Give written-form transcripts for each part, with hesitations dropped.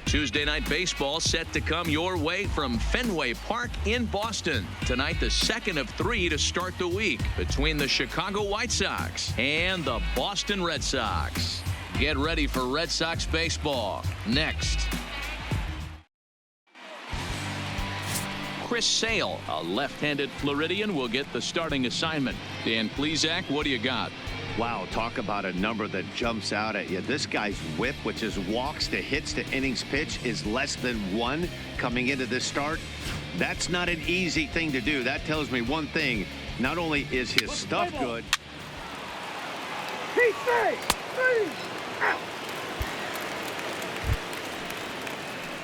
Tuesday night baseball set to come your way from Fenway Park in Boston. Tonight, the second of 3 to start the week between the Chicago White Sox and the Boston Red Sox. Get ready for Red Sox baseball next. Chris Sale, a left-handed Floridian, will get the starting assignment. Dan Plesac, what do you got? Wow, talk about a number that jumps out at you. This guy's whip, which is walks to hits to innings pitch, is less than 1 coming into this start. That's not an easy thing to do. That tells me one thing. Not only is his stuff good.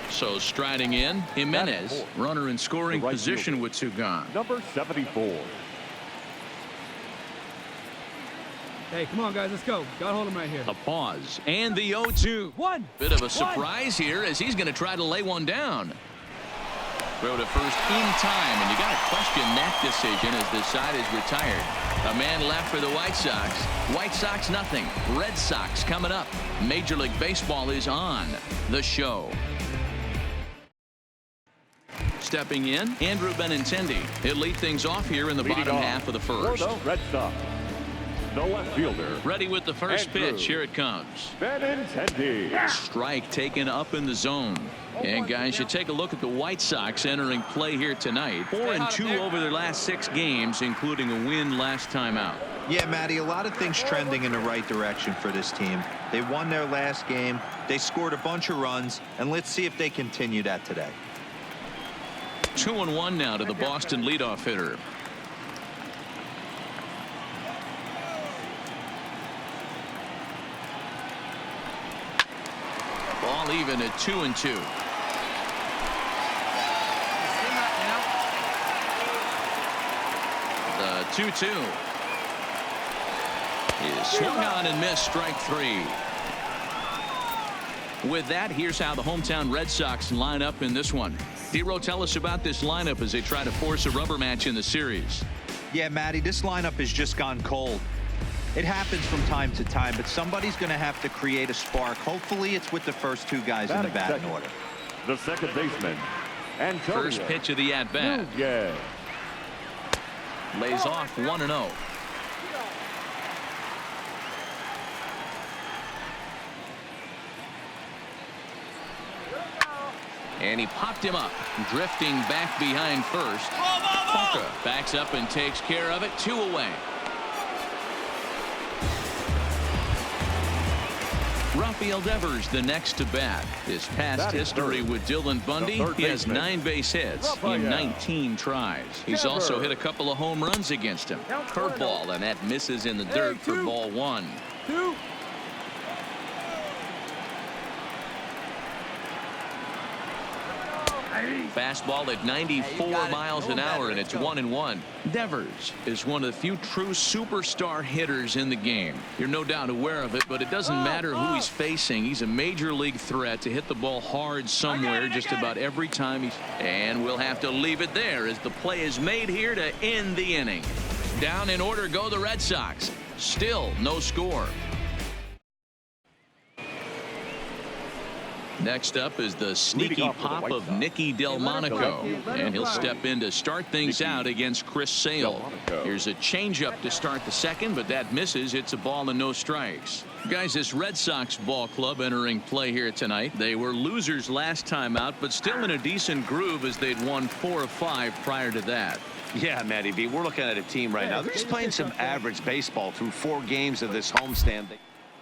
So striding in, Jimenez, runner in scoring position with 2 gone. Number 74. Hey, come on, guys, let's go. Got hold of him right here. A pause and the 0-2. Bit of a surprise here as he's going to try to lay one down. Throw to first in time, and you got to question that decision as the side is retired. A man left for the White Sox. White Sox nothing. Red Sox coming up. Major League Baseball is on the show. Stepping in, Andrew Benintendi. He'll lead things off here in the bottom half of the first. For the Red Sox, the left fielder. Ready with the first pitch. Here it comes. Benintendi. Strike taken up in the zone. And guys, you take a look at the White Sox entering play here tonight. 4-2 over their last 6 games, including a win last time out. Yeah, Matty, a lot of things trending in the right direction for this team. They won their last game. They scored a bunch of runs, and let's see if they continue that today. 2-1 now to the Boston leadoff hitter. Ball even at 2-2. The 2-2 is swung on and missed. Strike 3. With that, here's how the hometown Red Sox line up in this one. Dero, tell us about this lineup as they try to force a rubber match in the series. Yeah, Matty, this lineup has just gone cold. It happens from time to time, but somebody's going to have to create a spark. Hopefully, it's with the first 2 guys in the batting order. The second baseman, Antonio. First pitch of the at-bat. Yeah. Lays off 1-0. And he popped him up, drifting back behind first. Falca backs up and takes care of it. 2 away. Rafael Devers the next to bat. His past history with Dylan Bundy, he has 9 base hits in 19 tries. He's also hit a couple of home runs against him. Curveball, and that misses in the dirt for ball 1. Fastball at 94 miles an hour, and it's 1-1. Devers is one of the few true superstar hitters in the game. You're no doubt aware of it, but it doesn't matter who he's facing. He's a major league threat to hit the ball hard somewhere just about every time. And we'll have to leave it there as the play is made here to end the inning. Down in order go the Red Sox. Still no score. Next up is the sneaky pop of Nicky Delmonico, and he'll step in to start things out against Chris Sale. Here's a changeup to start the second, but that misses. It's a ball and no strikes. Guys, this Red Sox ball club entering play here tonight. They were losers last time out, but still in a decent groove as they'd won 4 of 5 prior to that. Yeah, Matty B, we're looking at a team right now. They're just playing some average baseball through 4 games of this homestand.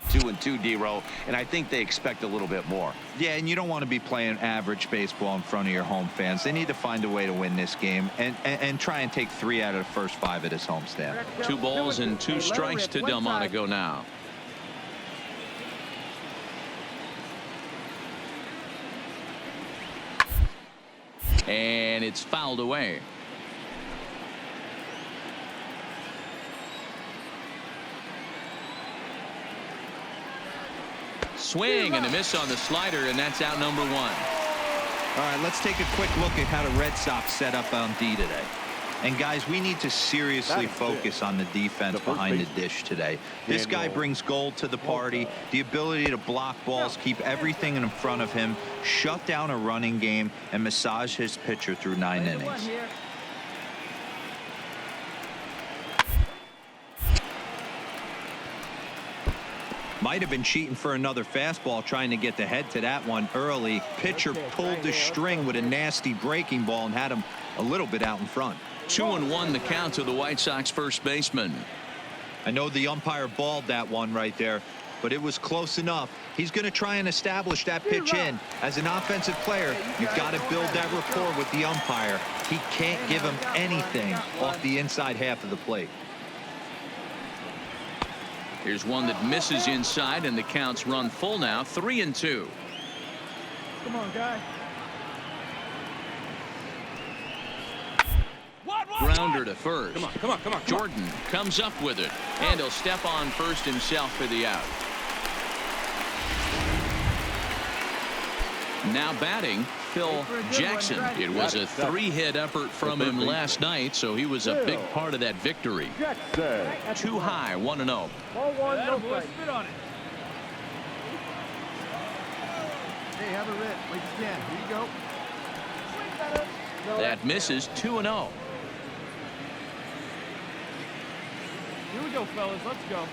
2-2, Dero, and I think they expect a little bit more. Yeah, and you don't want to be playing average baseball in front of your home fans. They need to find a way to win this game and try and take 3 out of the first 5 of this homestand. 2 balls and 2 strikes to Delmonico now. And it's fouled away. Swing and a miss on the slider, and that's out number 1. All right, let's take a quick look at how the Red Sox set up on D today. And guys, we need to seriously focus on the defense behind the dish today. This guy brings gold to the party, the ability to block balls, keep everything in front of him, shut down a running game, and massage his pitcher through 9 innings. Might have been cheating for another fastball, trying to get the head to that one early. Pitcher pulled the string with a nasty breaking ball and had him a little bit out in front. 2-1 the count to the White Sox first baseman. I know the umpire balled that one right there, but it was close enough. He's going to try and establish that pitch in. As an offensive player, you've got to build that rapport with the umpire. He can't give him anything off the inside half of the plate. Here's one that misses inside, and the count's run full now. 3-2. Come on, guy. Grounder to first. Come on. Jordan comes up with it, and he'll step on first himself for the out. Now batting, Phil Jackson. It was a 3-hit effort from him last night, so he was a big part of that victory. Too high, 1-0. Ball one, no play. Spit on it. Hey, have a rip. Like you can. Here you go. That misses. 2-0. Here we go, fellas. Let's go.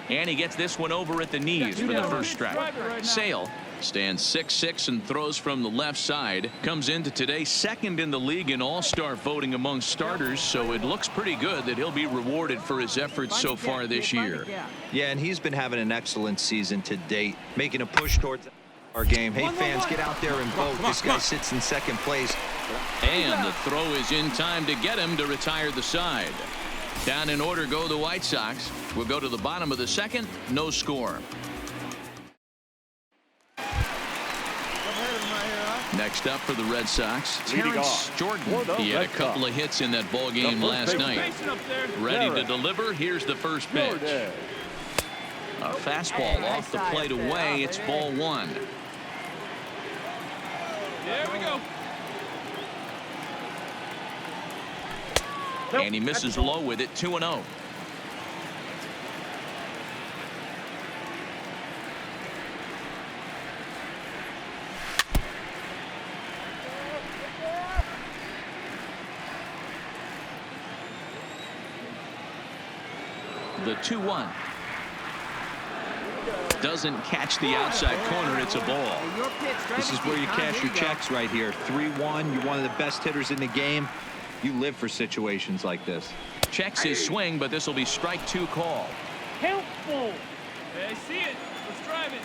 And he gets this one over at the knees for the first strike. Sale stands 6'6" and throws from the left side. Comes into today second in the league in all-star voting among starters, so it looks pretty good that he'll be rewarded for his efforts so far this year. Yeah, and he's been having an excellent season to date, making a push towards our game. Hey, fans, get out there and vote. This guy sits in second place. And the throw is in time to get him to retire the side. Down in order go the White Sox. We'll go to the bottom of the second. No score. Next up for the Red Sox, Terrence Jordan. He had a couple of hits in that ball game last night. Ready to deliver. Here's the first pitch. A fastball off the plate away. It's ball one. There we go. And he misses low with it. 2-0. The 2-1. Doesn't catch the outside corner. It's a ball. This is where you cash your checks right here. 3-1. You're one of the best hitters in the game. You live for situations like this. Checks his swing, but this will be strike two call. Helpful. Hey, I see it. Let's drive it.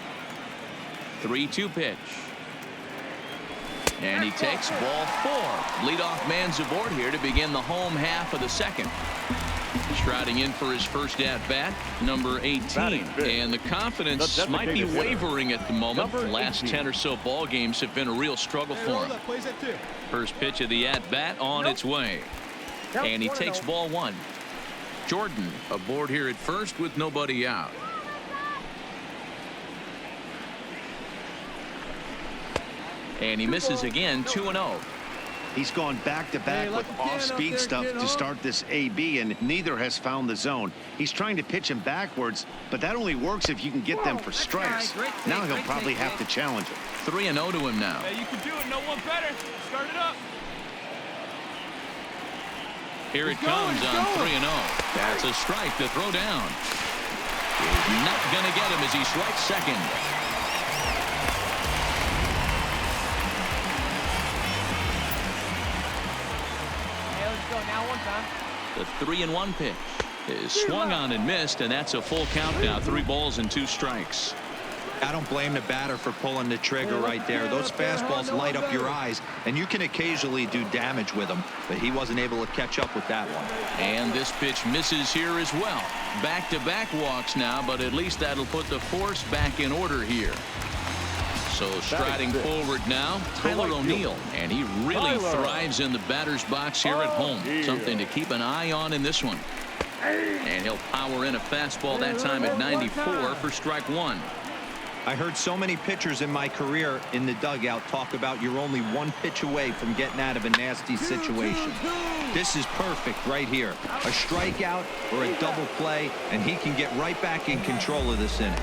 3-2 pitch. And he takes ball four. Leadoff man's aboard here to begin the home half of the second. Striding in for his first at-bat, number 18. And the confidence might be wavering at the moment. The last 10 or so ball games have been a real struggle for him. First pitch of the at-bat on its way. And he takes ball one. Jordan aboard here at first with nobody out. And he misses again. 2-0. He's gone back-to-back with off-speed stuff to start this AB, and neither has found the zone. He's trying to pitch him backwards, but that only works if you can get them for strikes. Now he'll probably have to challenge it. 3-0 to him now. Hey, you can do it. No one better. Start it up. Here it comes on 3-0. That's a strike to throw down. He's not going to get him as he strikes second. The 3-1 pitch is swung on and missed, and that's a full count now. 3 balls and 2 strikes. I don't blame the batter for pulling the trigger right there. Those fastballs light up your eyes, and you can occasionally do damage with them, but he wasn't able to catch up with that one. And this pitch misses here as well. Back-to-back walks now, but at least that'll put the force back in order here. So striding forward now, Tyler O'Neill, and he really thrives in the batter's box here at home. Something to keep an eye on in this one. And he'll power in a fastball that time at 94 for strike one. I heard so many pitchers in my career in the dugout talk about you're only one pitch away from getting out of a nasty situation. This is perfect right here. A strikeout or a double play, and he can get right back in control of this inning.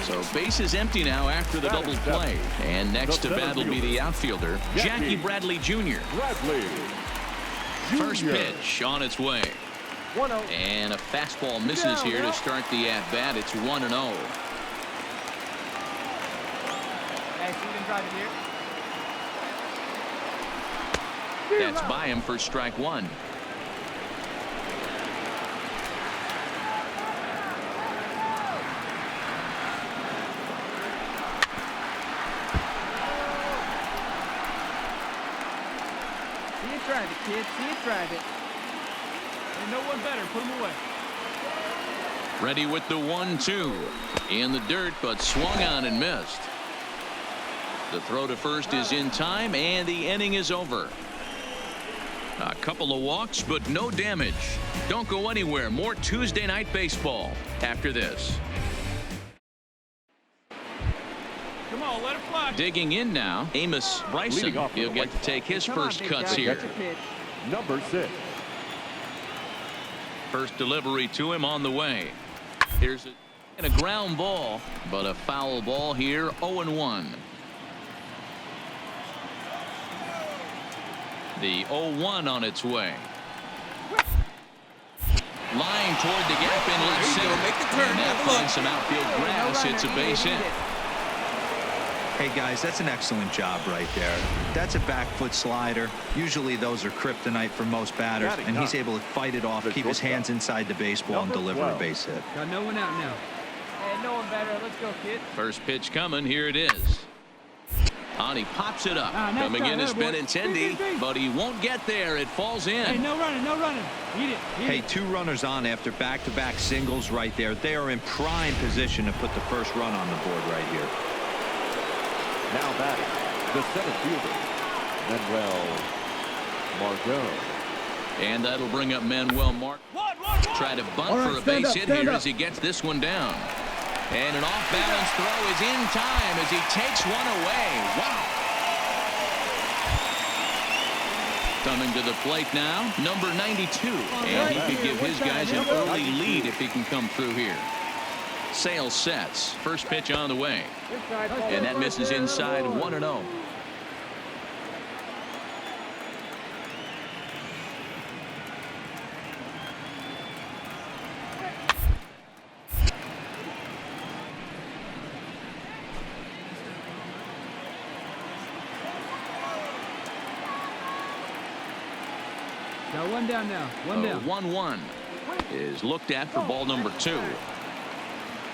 So base is empty now after the double play. And next to bat will be the outfielder, Jackie Bradley Jr. First pitch on its way. And a fastball misses here to start the at-bat. It's 1-0. That's by him for strike one. See it, drive it, kid. See it, drive it. Ain't no one better. Put him away. Ready with the 1-2. In the dirt, but swung on and missed. The throw to first is in time, and the inning is over. A couple of walks, but no damage. Don't go anywhere. More Tuesday Night Baseball after this. Come on, let it fly. Digging in now, Amos Bryson. He'll get to take his first cuts here. Number 6. First delivery to him on the way. Here's a ground ball, but a foul ball here. 0-1. The 0-1 on its way. Line toward the gap in left center. And that finds some outfield grass. It's a base hit. Hey guys, that's an excellent job right there. That's a back foot slider. Usually those are kryptonite for most batters, and he's able to fight it off, keep his hands inside the baseball, and deliver a base hit. Got no one out now. Hey, no one better. Let's go, kid. First pitch coming. Here it is. And he pops it up. Coming in is Benintendi, but he won't get there. It falls in. Hey, no running, no running. Eat it. Hey, 2 runners on after back-to-back singles right there. They are in prime position to put the first run on the board right here. Now batting, the center fielder, Manuel Margot. And that'll bring up Manuel Margot. Try to bunt for a base hit here as he gets this one down. And an off-balance throw is in time as he takes one away. Wow. Coming to the plate now, number 92. And he could give his guys an early lead if he can come through here. Sale sets. First pitch on the way. And that misses inside. 1-0. Got one down now. One down. 1-1 is looked at for ball number 2.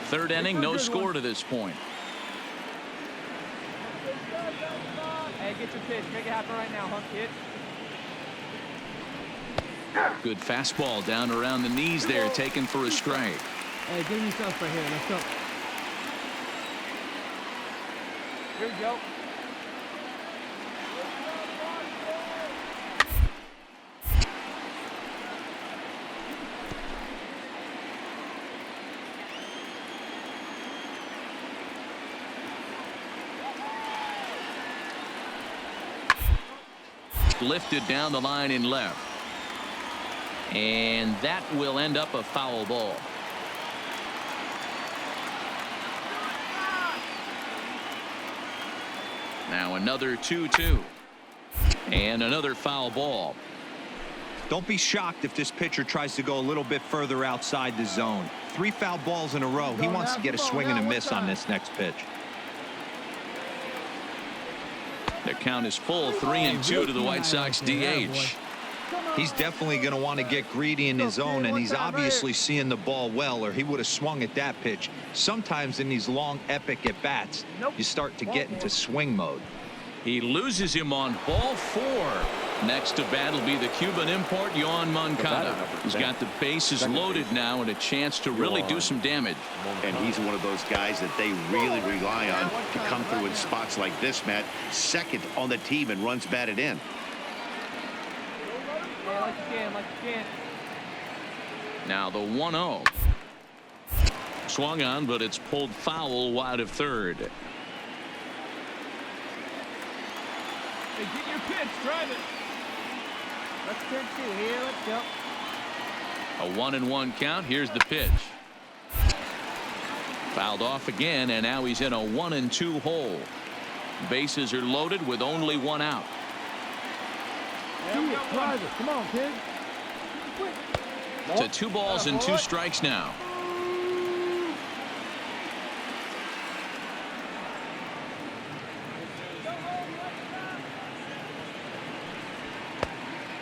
Third inning, no score to this point. Hey, get your pitch. Make it happen right now, huh, kid? Good fastball down around the knees there, taken for a strike. Hey, give me stuff right here. Let's go. Here we go. Lifted down the line in left. And that will end up a foul ball. Now another 2-2. And another foul ball. Don't be shocked if this pitcher tries to go a little bit further outside the zone. 3 foul balls in a row. He wants to get a swing and a miss on this next pitch. The count is full. 3-2 to the White Sox DH. He's definitely going to want to get greedy in his zone, and he's obviously seeing the ball well, or he would have swung at that pitch. Sometimes in these long epic at bats, you start to get into swing mode. He loses him on ball 4. Next to bat will be the Cuban import, Yoan Moncada. He's got the bases loaded now and a chance to really do some damage. And he's one of those guys that they really rely on to come through in spots like this, Matt. Second on the team and runs batted in. Yeah, like you can, like you can. Now the 1-0. Swung on, but it's pulled foul wide of third. Hey, get your pitch. Drive it. Let's 10-2 here. Let's go. A 1-1 count. Here's the pitch. Fouled off again, and now he's in a 1-2 hole. Bases are loaded with only one out. Drive it. Come on, kid. To 2 balls and 2 strikes now.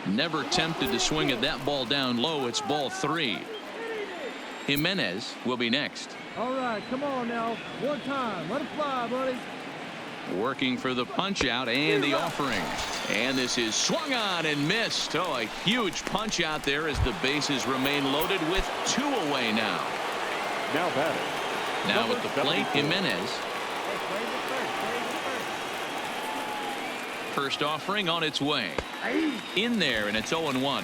Never tempted to swing at that ball down low. It's ball 3. Jimenez will be next. All right, come on now. One time. Let it fly, buddy. Working for the punch out and the offering. And this is swung on and missed. Oh, a huge punch out there as the bases remain loaded with 2 away now. Now batting. Now at the plate, Jimenez. First offering on its way. In there, and it's 0-1.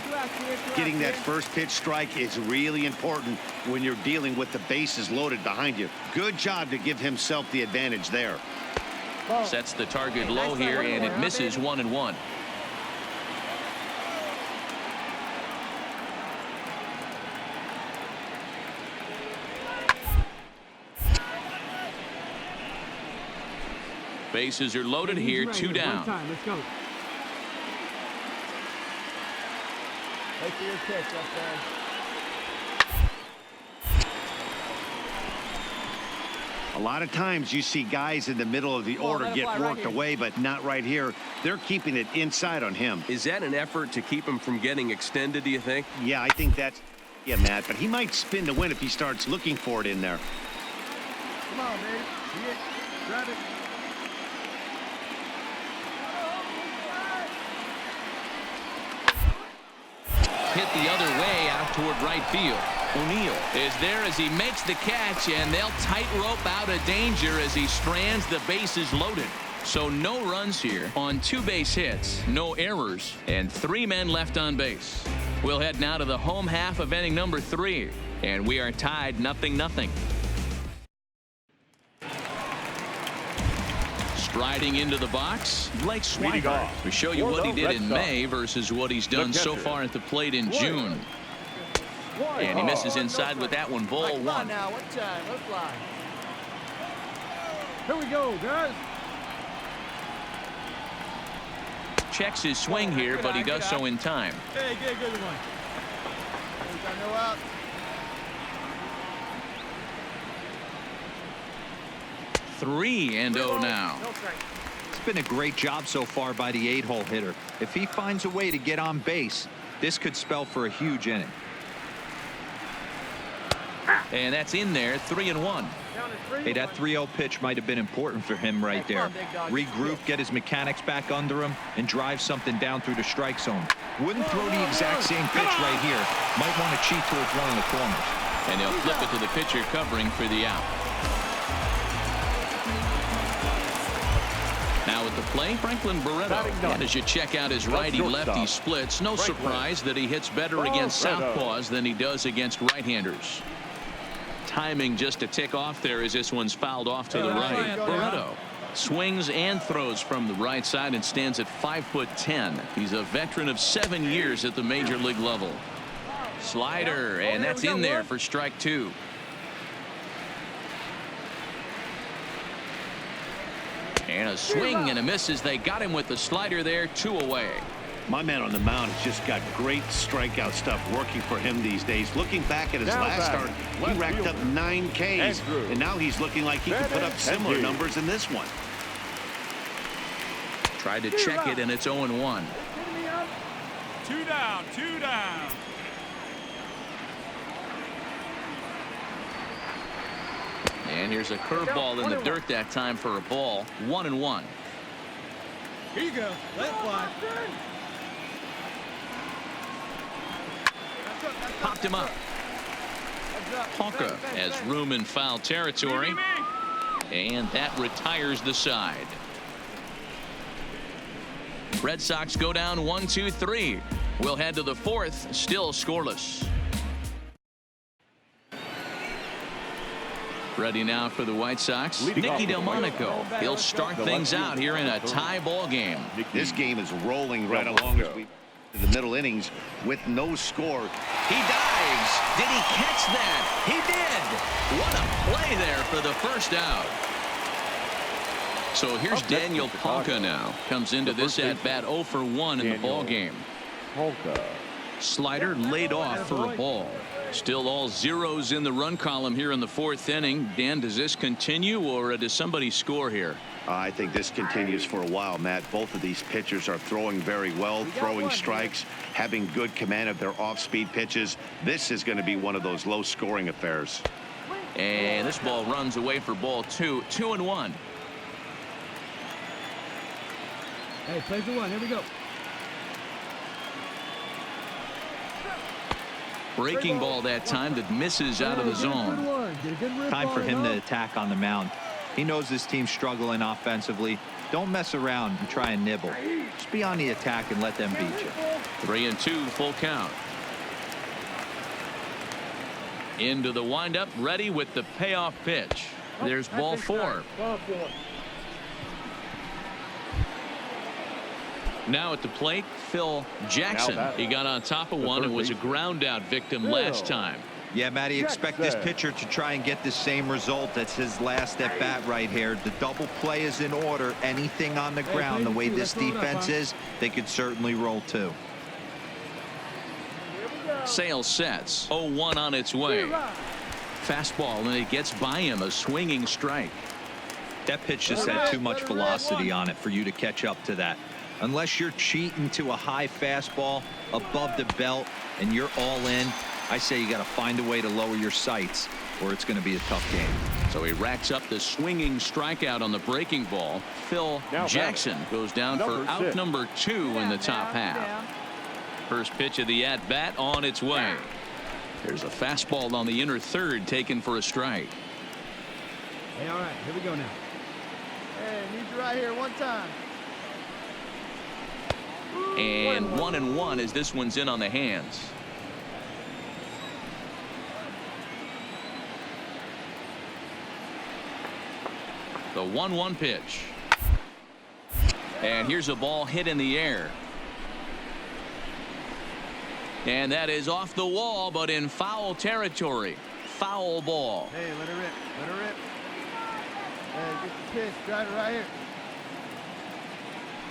Getting that first pitch strike is really important when you're dealing with the bases loaded behind you. Good job to give himself the advantage there. Sets the target low here, and it misses 1-1. Bases are loaded here, 2 down. Let's go. Wait for your pitch up there. A lot of times you see guys in the middle of the order get worked away, but not right here. They're keeping it inside on him. Is that an effort to keep him from getting extended, do you think? Yeah, I think that's, yeah, Matt, but he might spin to win if he starts looking for it in there. Come on, baby. See it. Grab it. Hit the other way out toward right field. O'Neill is there as he makes the catch, and they'll tightrope out of danger as he strands the bases loaded. So no runs here on 2 base hits, no errors, and 3 men left on base. We'll head now to the home half of inning number 3, and we are tied 0-0. Striding into the box, Blake Swihart. We show you what he did in May versus what he's done so far at the plate in June. And he misses inside with that one. Ball 1. Now, what time? Let's fly. Here we go, guys. Checks his swing here, but he does so in time. Hey, good one. No out. 3-0 now. It's been a great job so far by the 8-hole hitter. If he finds a way to get on base, this could spell for a huge inning. And that's in there, 3-1. Hey, that 3-0 pitch might have been important for him right there. Regroup, get his mechanics back under him, and drive something down through the strike zone. Wouldn't throw the exact same pitch right here. Might want to cheat towards one of the corners. And they'll flip it to the pitcher covering for the out. Now at the plate, Franklin Barreto. And as you check out his righty-lefty splits, no surprise that he hits better against southpaws than he does against right-handers. Timing just a tick off there as this one's fouled off to the right. Barreto swings and throws from the right side and stands at 5'10". He's a veteran of 7 years at the major league level. Slider, and that's in there for strike 2. And a swing and a miss as they got him with the slider there, 2 away. My man on the mound has just got great strikeout stuff working for him these days. Looking back at his last start, he racked up 9 Ks, and now he's looking like he could put up similar numbers in this one. Tried to check it, and it's 0-1. 2 down, 2 down. And here's a curveball in the dirt that time for a ball. 1-1. Here you go. Let it fly. Popped him up. Honka has room in foul territory. And that retires the side. Red Sox go down 1-2-3. We'll head to the 4th, still scoreless. Ready now for the White Sox, Leading off Nicky for the White Delmonico. Sox. He'll start things out here in a tie ball game. This game is rolling right along as we to the middle innings with no score. He dives. Did he catch that? He did. What a play there for the first out. So here's Daniel Palka now. Comes into this at-bat 0 for 1 in the ball game. Polka. Slider laid off for a ball. Still all zeros in the run column here in the 4th inning. Dan, does this continue or does somebody score here? I think this continues for a while, Matt. Both of these pitchers are throwing very well, throwing strikes, having good command of their off-speed pitches. This is going to be one of those low-scoring affairs. And this ball runs away for ball 2. 2-1. Hey, play the one. Here we go. Breaking ball that time that misses out of the zone. Time for him to attack on the mound. He knows this team's struggling offensively. Don't mess around and try and nibble. Just be on the attack and let them beat you. 3-2, full count. Into the windup, ready with the payoff pitch. There's ball 4. Now at the plate, Phil Jackson. He got on top of one and was a ground out victim last time. Yeah, Matty, expect this pitcher to try and get the same result. That's his last at bat right here. The double play is in order. Anything on the ground, the way this defense is, they could certainly roll too. Sales sets. 0-1 on its way. Fastball, and it gets by him. A swinging strike. That pitch just had too much velocity on it for you to catch up to that. Unless you're cheating to a high fastball above the belt and you're all in, I say you got to find a way to lower your sights or it's going to be a tough game. So he racks up the swinging strikeout on the breaking ball. Phil Jackson goes down for out number 2 in the top half. First pitch of the at bat on its way. There's a fastball on the inner third taken for a strike. Hey, all right, here we go now. Hey, need you right here one time. And 1-1 as this one's in on the hands. The 1-1 pitch. And here's a ball hit in the air. And that is off the wall, but in foul territory. Foul ball. Hey, let her rip. Let her rip. Hey, get the pitch. Drive it right here.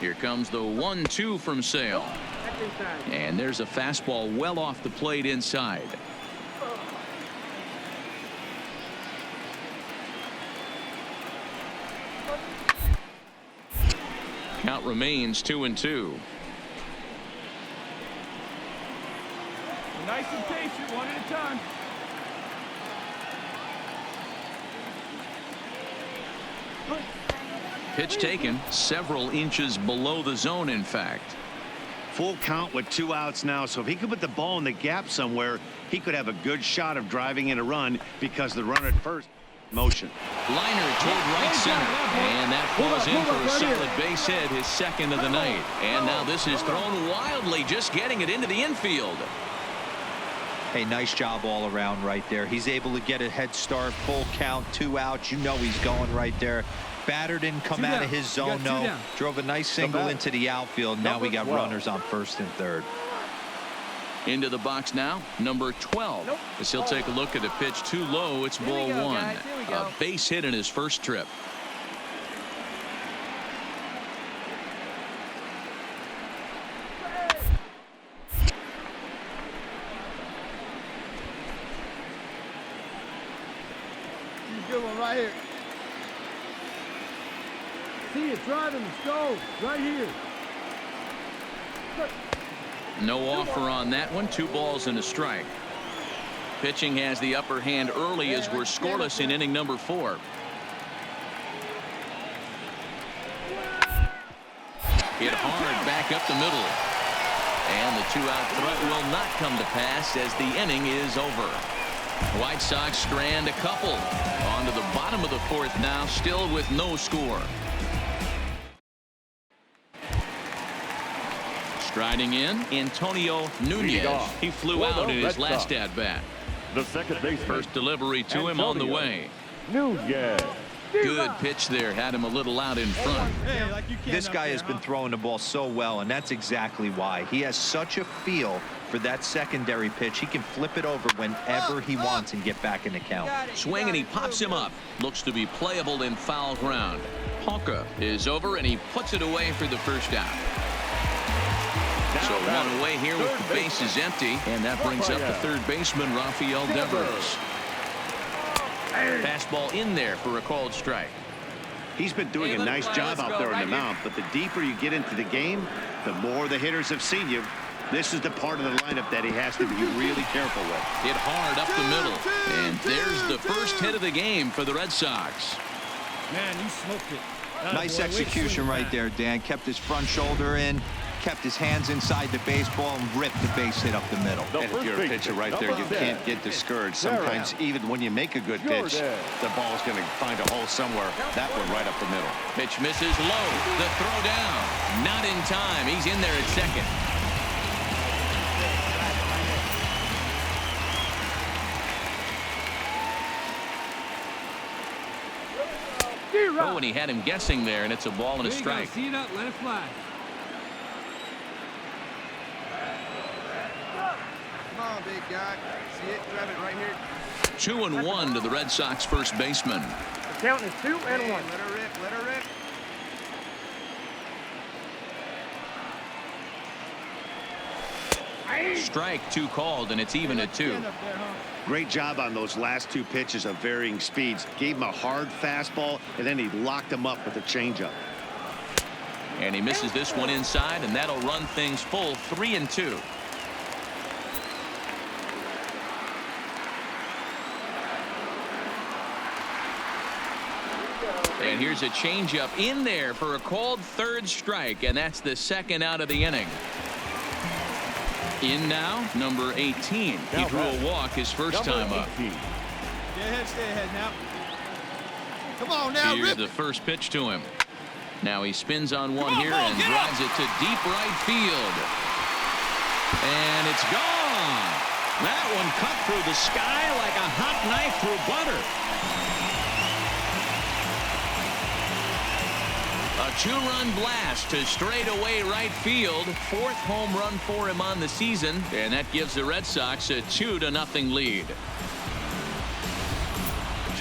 Here comes the 1-2 from Sale. And there's a fastball well off the plate inside. Count remains 2-2. Nice and patient, one at a time. Pitch taken several inches below the zone, in fact. Full count with 2 outs now, so if he could put the ball in the gap somewhere, he could have a good shot of driving in a run because the runner at first motion. Liner toward right center, and that falls in for a solid base hit, his second of the night. And now this is thrown wildly, just getting it into the infield. Hey, nice job all around right there. He's able to get a head start, full count, 2 outs. You know he's going right there. Batter didn't come out of his zone, no. Drove a nice single into the outfield. Now we got runners on first and third. Into the box now, number 12. As he'll take a look at a pitch too low, it's ball 1. A base hit in his first trip. Good one right here. See it driving. Let's go. Right here. No offer on that one. 2 balls and a strike. Pitching has the upper hand early as we're scoreless in inning number 4. Hit hard back up the middle. And the 2-out threat will not come to pass as the inning is over. White Sox strand a couple. On to the bottom of the 4th now, still with no score. Striding in, Antonio Nunez. He flew out in his last at-bat. The second baseman. First delivery to him on the way. Nunez. Good pitch there. Had him a little out in front. This guy has been throwing the ball so well, and that's exactly why. He has such a feel for that secondary pitch. He can flip it over whenever he wants and get back in the count. Swing, and he pops him up. Looks to be playable in foul ground. Honka is over, and he puts it away for the first out. So one away here with the bases empty, and that brings up the third baseman, Rafael Devers. Fastball in there for a called strike. He's been doing a nice job out there on the mound, but the deeper you get into the game, the more the hitters have seen you. This is the part of the lineup that he has to be really careful with. Hit hard up the middle, and there's the first hit of the game for the Red Sox. Man, you smoked it. Nice execution right there, Dan. Kept his front shoulder in, kept his hands inside the baseball, and ripped the base hit up the middle. And if you're a pitcher right there, you can't get discouraged. Sometimes even when you make a good pitch, the ball's going to find a hole somewhere. That one right up the middle. Pitch misses low. The throw down. Not in time. He's in there at second. Oh, and he had him guessing there, and it's a ball and a strike. See it up, let it fly. Come on, big guy. See it? Grab it right here. 2-1 to the Red Sox first baseman. The count is 2-1. Let her rip. Let her rip. Strike 2 called, and it's even at 2. Great job on those last two pitches of varying speeds. Gave him a hard fastball, and then he locked him up with a changeup. And he misses this one inside, and that'll run things full 3-2. And here's a changeup in there for a called third strike, and that's the second out of the inning. In now, number 18. He drew a walk his first time up. Stay ahead now. Come on now, Here's rip the it. first pitch to him. Now he spins on one here and drives it to deep right field. And it's gone. That one cut through the sky like a hot knife through butter. A 2-run blast to straightaway right field. 4th home run for him on the season, and that gives the Red Sox a 2-0 lead.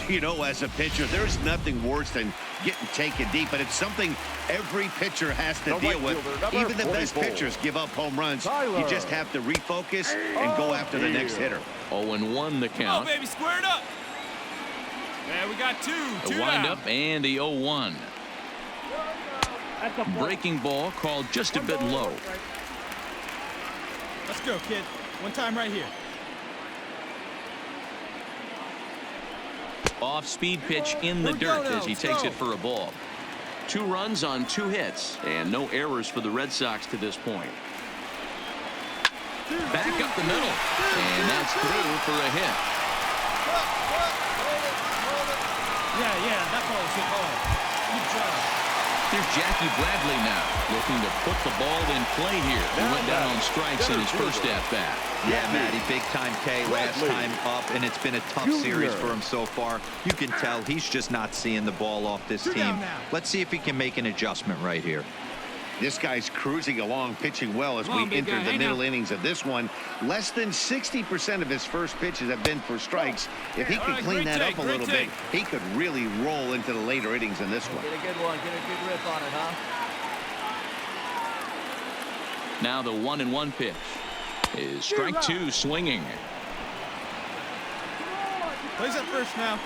You know, as a pitcher, there's nothing worse than getting taken deep, but it's something every pitcher has to deal with. Even the best pitchers give up home runs. You just have to refocus and go after the next hitter. 0-1 the count. Oh, baby, square it up. Yeah, we got two. The windup and the 0-1. Breaking ball called just a bit low. Let's go, kid. One time right here. Off-speed pitch in the dirt as he takes it for a ball. 2 runs on 2 hits, and no errors for the Red Sox to this point. Back up the middle, and that's through for a hit. Yeah, that ball is hit hard. Good job. Here's Jackie Bradley now, looking to put the ball in play here. He went down on strikes in his first at-bat. Yeah, Matty, big-time K last time up, and it's been a tough series for him so far. You can tell he's just not seeing the ball off this team. Let's see if he can make an adjustment right here. This guy's cruising along, pitching well as we enter the middle innings of this one. Less than 60% of his first pitches have been for strikes. If he could clean that up a little bit, he could really roll into the later innings in this one. Get a good one. Get a good rip on it, huh? Now the 1-1 pitch is strike 2 swinging. Plays up first now.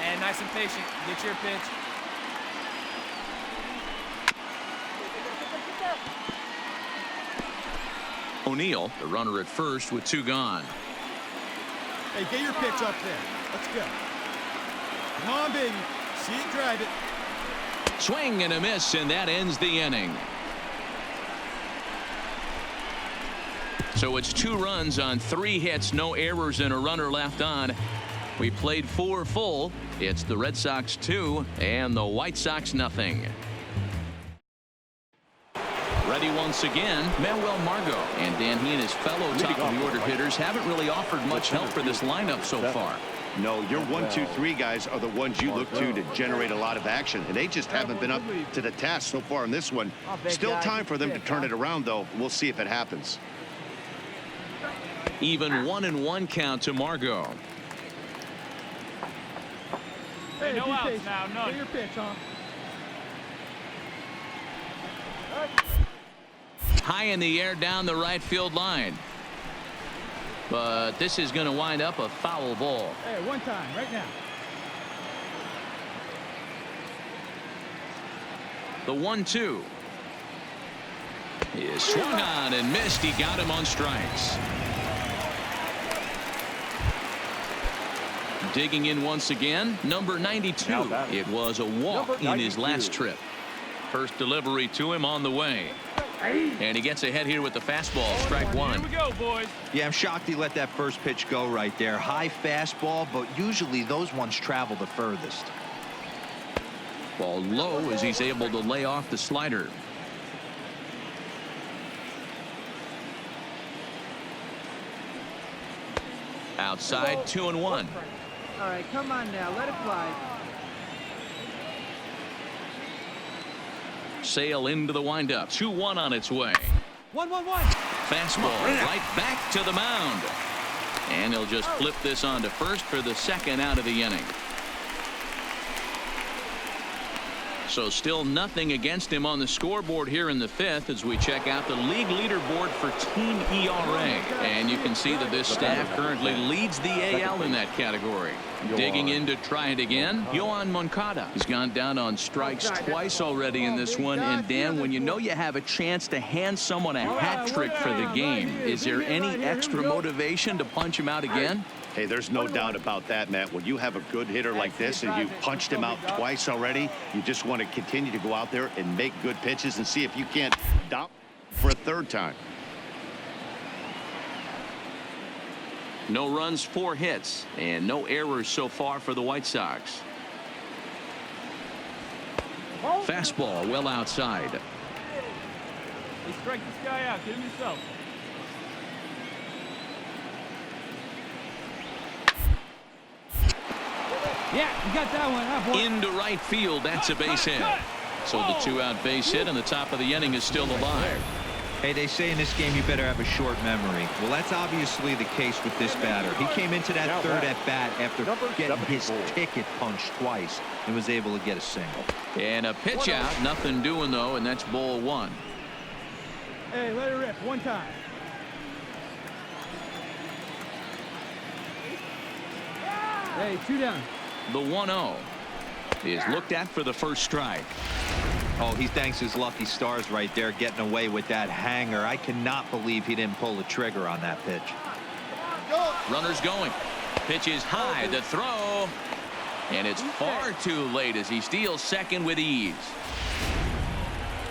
And nice and patient. Get your pitch. O'Neill, the runner at first with 2 gone. Hey, get your pitch up there. Let's go. Come on, baby. See it, drive it. Swing and a miss, and that ends the inning. So it's 2 runs on 3 hits, no errors, and a runner left on. We played 4 full. It's the Red Sox 2 and the White Sox nothing. Ready once again, Manuel Margot. And Dan, he and his fellow top-of-the-order hitters haven't really offered much help for this lineup so far. No, your 1, 2, 3 guys are the ones you look to generate a lot of action, and they just haven't been up to the task so far in this one. Still time for them to turn it around, though. We'll see if it happens. Even 1-1 count to Margot. Hey, no outs now, none. Get your pitch, huh? High in the air down the right field line. But this is going to wind up a foul ball. Hey, one time, right now. The 1-2 is swung on and missed. He got him on strikes. Digging in once again, number 92. It was a walk in his last trip. First delivery to him on the way. And he gets ahead here with the fastball. Strike one. Here we go, boys. Yeah, I'm shocked he let that first pitch go right there. High fastball, but usually those ones travel the furthest. Ball low as he's able to lay off the slider. Outside, 2-1. All right, come on now, let it fly. Sail into the windup. 2-1 on its way. 1-1-1. Fastball right back to the mound. And he'll just flip this on to first for the second out of the inning. So still nothing against him on the scoreboard here in the fifth as we check out the league leaderboard for team ERA. And you can see that this staff currently leads the AL in that category. Digging in to try it again, Yohan Moncada. He's gone down on strikes twice already in this one. And Dan, when you know you have a chance to hand someone a hat trick for the game, is there any extra motivation to punch him out again? Hey, there's no doubt about that, Matt. When you have a good hitter like this and you've punched him out twice already, you just want to continue to go out there and make good pitches and see if you can't stop for a third time. No runs, 4 hits, and no errors so far for the White Sox. Fastball well outside. Hey, strike this guy out. Get him yourself. Yeah, you got that one, huh, boy? Into right field. That's a base hit. So the 2-out base hit, and the top of the inning is still alive. Hey, they say in this game you better have a short memory. Well, that's obviously the case with this batter. He came into that third at bat after getting his ticket punched twice and was able to get a single. And a pitch out. Nothing doing, though, and that's ball 1. Hey, let it rip. One time. Hey, 2 down. The 1-0 is looked at for the first strike. Oh, he thanks his lucky stars right there getting away with that hanger. I cannot believe he didn't pull the trigger on that pitch. Runners going. Pitch is high. The throw. And it's far too late as he steals second with ease.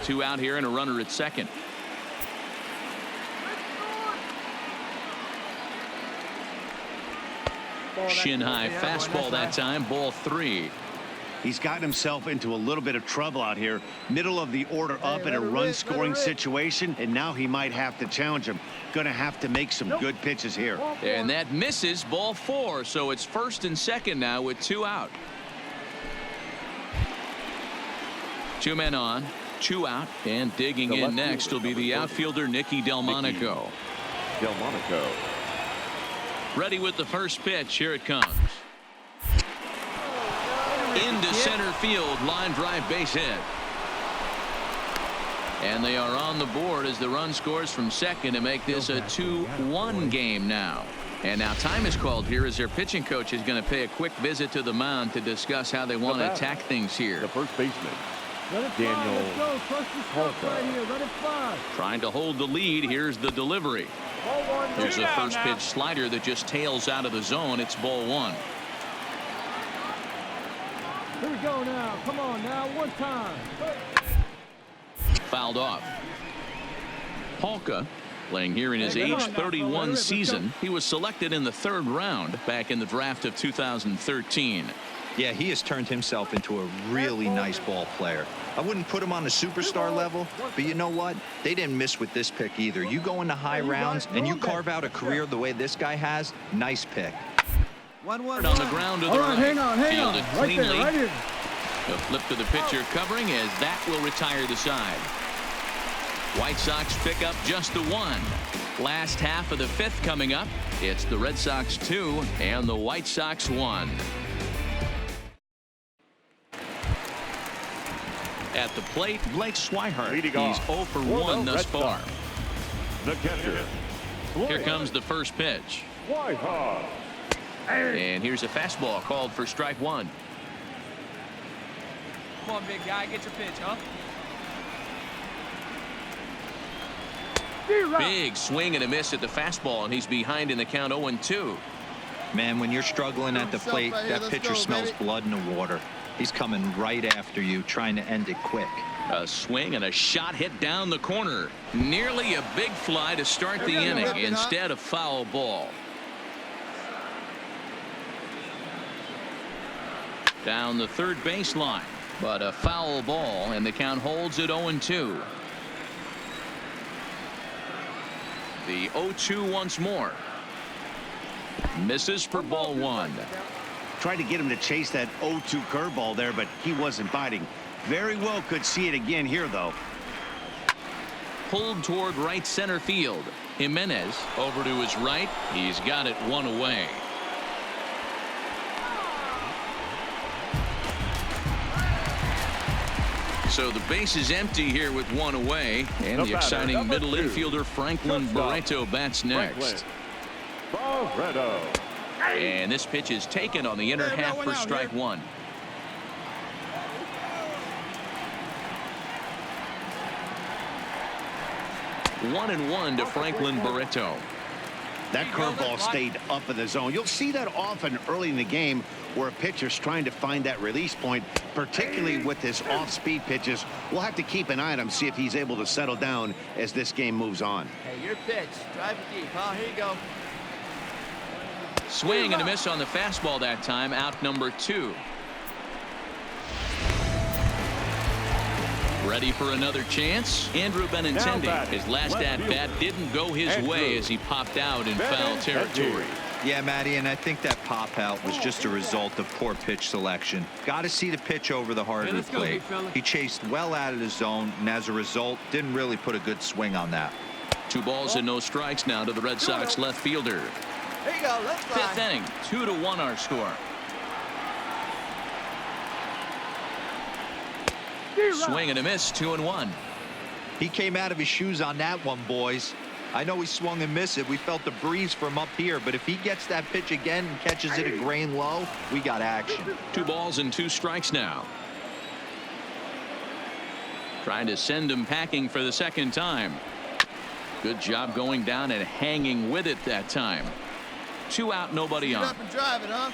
2 out here and a runner at second. Shin high fastball that time. Ball 3. He's gotten himself into a little bit of trouble out here. Middle of the order up in a run-scoring situation, and now he might have to challenge him. Going to have to make some good pitches here. And that misses. Ball 4. So it's first and second now with 2 out. 2 men on, 2 out, and digging in next will be the outfielder Nicky Delmonico. Ready with the first pitch. Here it comes. Into center field. Line drive base hit. And they are on the board as the run scores from second to make this a 2-1 game now. And now time is called here as their pitching coach is going to pay a quick visit to the mound to discuss how they want to attack things here. The first baseman, Let it fly. Daniel Let's go. Trust the stuff right here. Let it fly. Trying to hold the lead. Here's the delivery. Here's a first pitch slider that just tails out of the zone. It's ball 1. Here we go now. Come on now. One time. Fouled off. Polka playing here in his age 31 season. He was selected in the 3rd round back in the draft of 2013. Yeah, he has turned himself into a really nice ball player. I wouldn't put him on the superstar level, but you know what? They didn't miss with this pick either. You go into high rounds and you carve out a career the way this guy has, nice pick. 1-1 on the ground to the right. Hang on. Fielded Right cleanly. there, right here. A flip to the pitcher covering as that will retire the side. White Sox pick up just the one. Last half of the fifth coming up. It's the Red Sox 2 and the White Sox 1. At the plate, Blake Swihart. Leading He's off 0 for for 1 the thus Red far. Sox. The catcher. Here comes the first pitch. Swihart. And here's a fastball called for strike one. Come on, big guy, get your pitch, huh? Big swing and a miss at the fastball, and he's behind in the count 0-2. Man, when you're struggling at the plate, right here. that Let's pitcher go, smells baby. blood in the water. He's coming right after you, trying to end it quick. A swing and a shot hit down the corner. Nearly a big fly to start the inning. Instead, a foul ball. Down the third baseline, but a foul ball, and the count holds at 0-2. The 0-2 once more. Misses for ball one. Tried to get him to chase that 0-2 curveball there, but he wasn't biting. Very well could see it again here, though. Pulled toward right center field. Jimenez over to his right. He's got it one away. So the base is empty here with one away, and the exciting number middle 2. infielder Franklin Barreto bats next. Barreto. And this pitch is taken on the inner half for strike one. One and one to Franklin Barreto. That curveball stayed up in the zone. You'll see that often early in the game where a pitcher's trying to find that release point, particularly with his off-speed pitches. We'll have to keep an eye on him, see if he's able to settle down as this game moves on. Hey, your pitch. Drive it deep, huh? Here you go. Swing and a miss on the fastball that time. Out number 2. Ready for another chance? Andrew Benintendi. His last at-bat didn't go his way as he popped out in foul territory. Yeah, Matty, and I think that pop out was just a result of poor pitch selection. Got to see the pitch over the heart of the plate. He chased well out of the zone, and as a result, didn't really put a good swing on that. 2 balls and no strikes now to the Red Sox left fielder. Here you go. Let's fly. 5th inning, 2-1 our score. Swing and a miss, 2-1. He came out of his shoes on that one, boys. I know he swung and missed it. We felt the breeze from up here, but if he gets that pitch again and catches it a grain low, we got action. 2 balls and 2 strikes now. Trying to send him packing for the second time. Good job going down and hanging with it that time. 2 out, nobody on. Up and drive it, huh?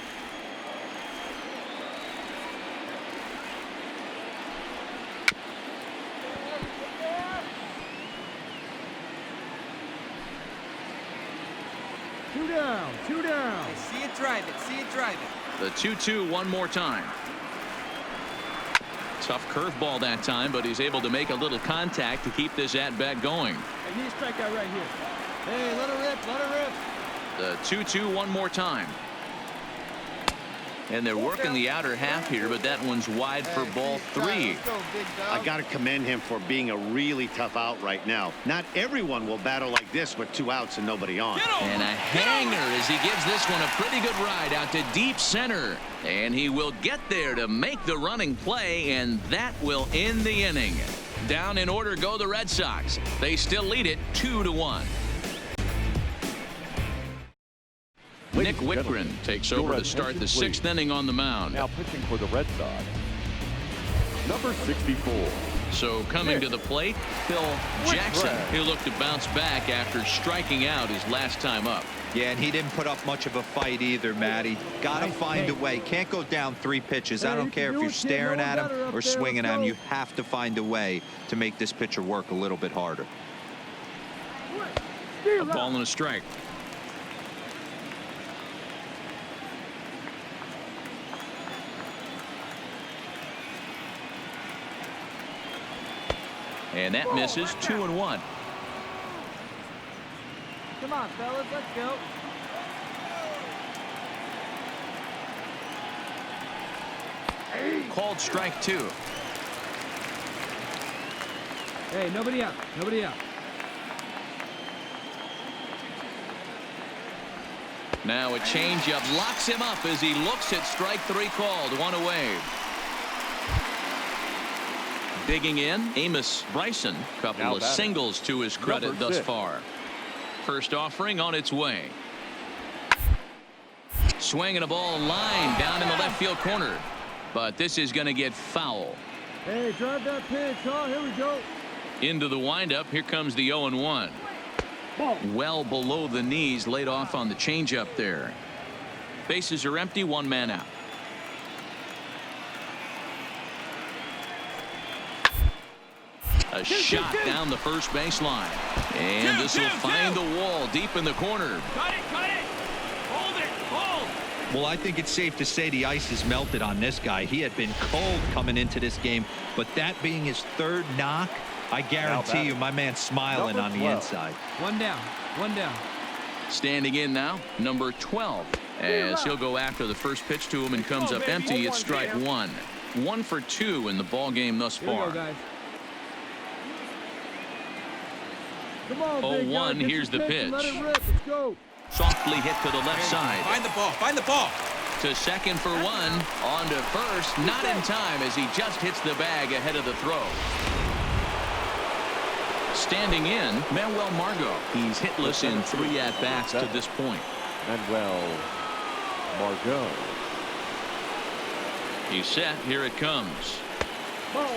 Two down. Hey, see it, drive it. See it, drive it. The 2-2 one more time. Tough curveball that time, but he's able to make a little contact to keep this at-bat going. Hey, need a strikeout right here. Hey, let her rip. Let her rip. The 2-2 one more time. And they're working the outer half here, but that one's wide for ball 3. Let's go, big dog. I got to commend him for being a really tough out right now. Not everyone will battle like this with 2 outs and nobody on. And a hanger as he gives this one a pretty good ride out to deep center. And he will get there to make the running play, and that will end the inning. Down in order go the Red Sox. They still lead it 2-1. Nick Whitgren takes over to start the 6th inning on the mound. Now pitching for the Red Sox, number 64. So coming to the plate, Phil Jackson, who looked to bounce back after striking out his last time up. Yeah, and he didn't put up much of a fight either, Matty. Got to find a way. Can't go down 3 pitches. I don't care if you're staring at him or swinging at him. You have to find a way to make this pitcher work a little bit harder. A ball and a strike. And that misses 2-1. Come on, fellas, let's go. Called strike 2. Hey, nobody out. Nobody out. Now a changeup locks him up as he looks at strike 3 called. 1 away. Digging in, Amos Bryson. Couple of singles to his credit thus far. First offering on its way. Swinging a ball line down in the left field corner. But this is going to get foul. Hey, drive that pitch, huh? Here we go. Into the windup. Here comes the 0-1. Well below the knees, laid off on the changeup there. Bases are empty, 1 man out. A shot down the first baseline. And this will find the wall deep in the corner. Cut it, cut it. Hold it, hold. Well, I think it's safe to say the ice is melted on this guy. He had been cold coming into this game, but that being his 3rd knock, I guarantee you my man's smiling on the inside. 1 down, 1 down. Standing in now, number 12. As he'll go after the first pitch to him and comes up empty. It's strike 1. 1 for 2 in the ball game thus far. 0-1. Here's the pitch. Let it rip. Let's go. Softly hit to the left side. Find the ball, find the ball. To second for 1. On to first. Not in time as he just hits the bag ahead of the throw. Standing in, Manuel Margot. He's hitless in 3 at-bats to this point. Manuel Margot. He's set. Here it comes.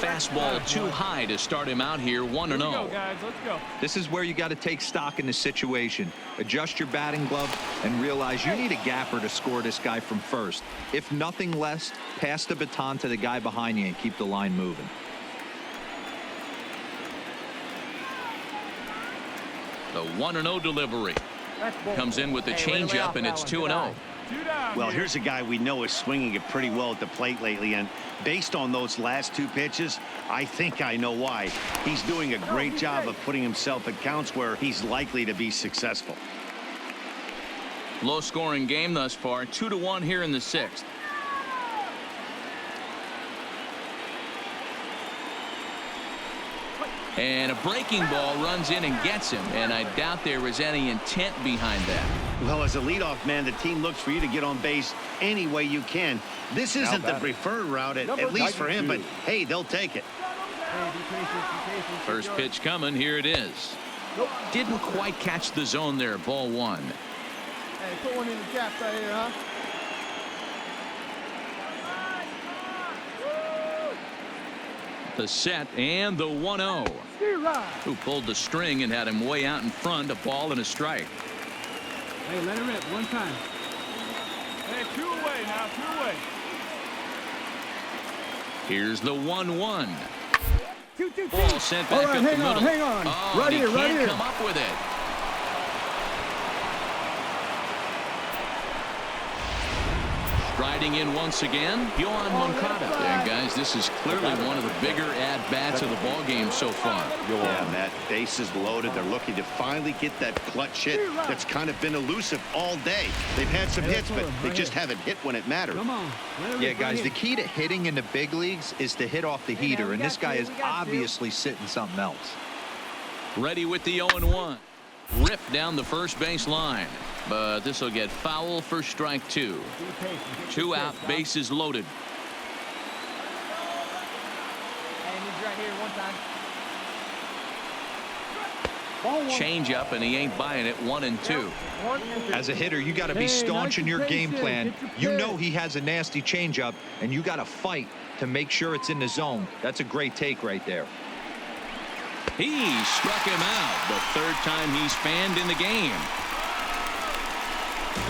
Fastball too high to start him out here. 1-0. Guys, let's go. This is where you got to take stock in the situation. Adjust your batting glove and realize you need a gapper to score this guy from first. If nothing less, pass the baton to the guy behind you and keep the line moving. The 1-0 delivery. Comes in with the changeup, and it's 2-0. Well, here's a guy we know is swinging it pretty well at the plate lately, and based on those last 2 pitches, I think I know why. He's doing a great job of putting himself at counts where he's likely to be successful. Low scoring game thus far. 2-1 here in the 6th. And a breaking ball runs in and gets him, and I doubt there was any intent behind that. Well, as a leadoff man, the team looks for you to get on base any way you can. This isn't the preferred route, at least for him, but hey, they'll take it. Hey, be patient. First pitch coming. Here it is. Didn't quite catch the zone there. Ball 1. Hey, put one in the gap right here, huh? The set and the 1-0. Who pulled the string and had him way out in front. A ball and a strike. Hey, let it rip 1 time. Hey, 2 away now, 2 away. Here's the 1-1. 2. Ball sent back up the middle. Hang on. Oh, Right here, he right can't here. come up with it. Striding in once again, Yohan Moncada. And guys, this is clearly one of the bigger at-bats of the ball game so far. Yeah, Matt, bases loaded. They're looking to finally get that clutch hit that's kind of been elusive all day. They've had some hits, but they just haven't hit when it mattered. Come on. Yeah, guys, the key to hitting in the big leagues is to hit off the heater, and this guy is obviously sitting something else. Ready with the 0-1. Ripped down the first base line. But this will get foul for strike 2. 2 out, bases loaded. Hey, he's right here 1 time. Change up, and he ain't buying it. 1-2. As a hitter, you got to be staunch in your game plan. You know he has a nasty changeup, and you got to fight to make sure it's in the zone. That's a great take right there. He struck him out. The 3rd time he's fanned in the game.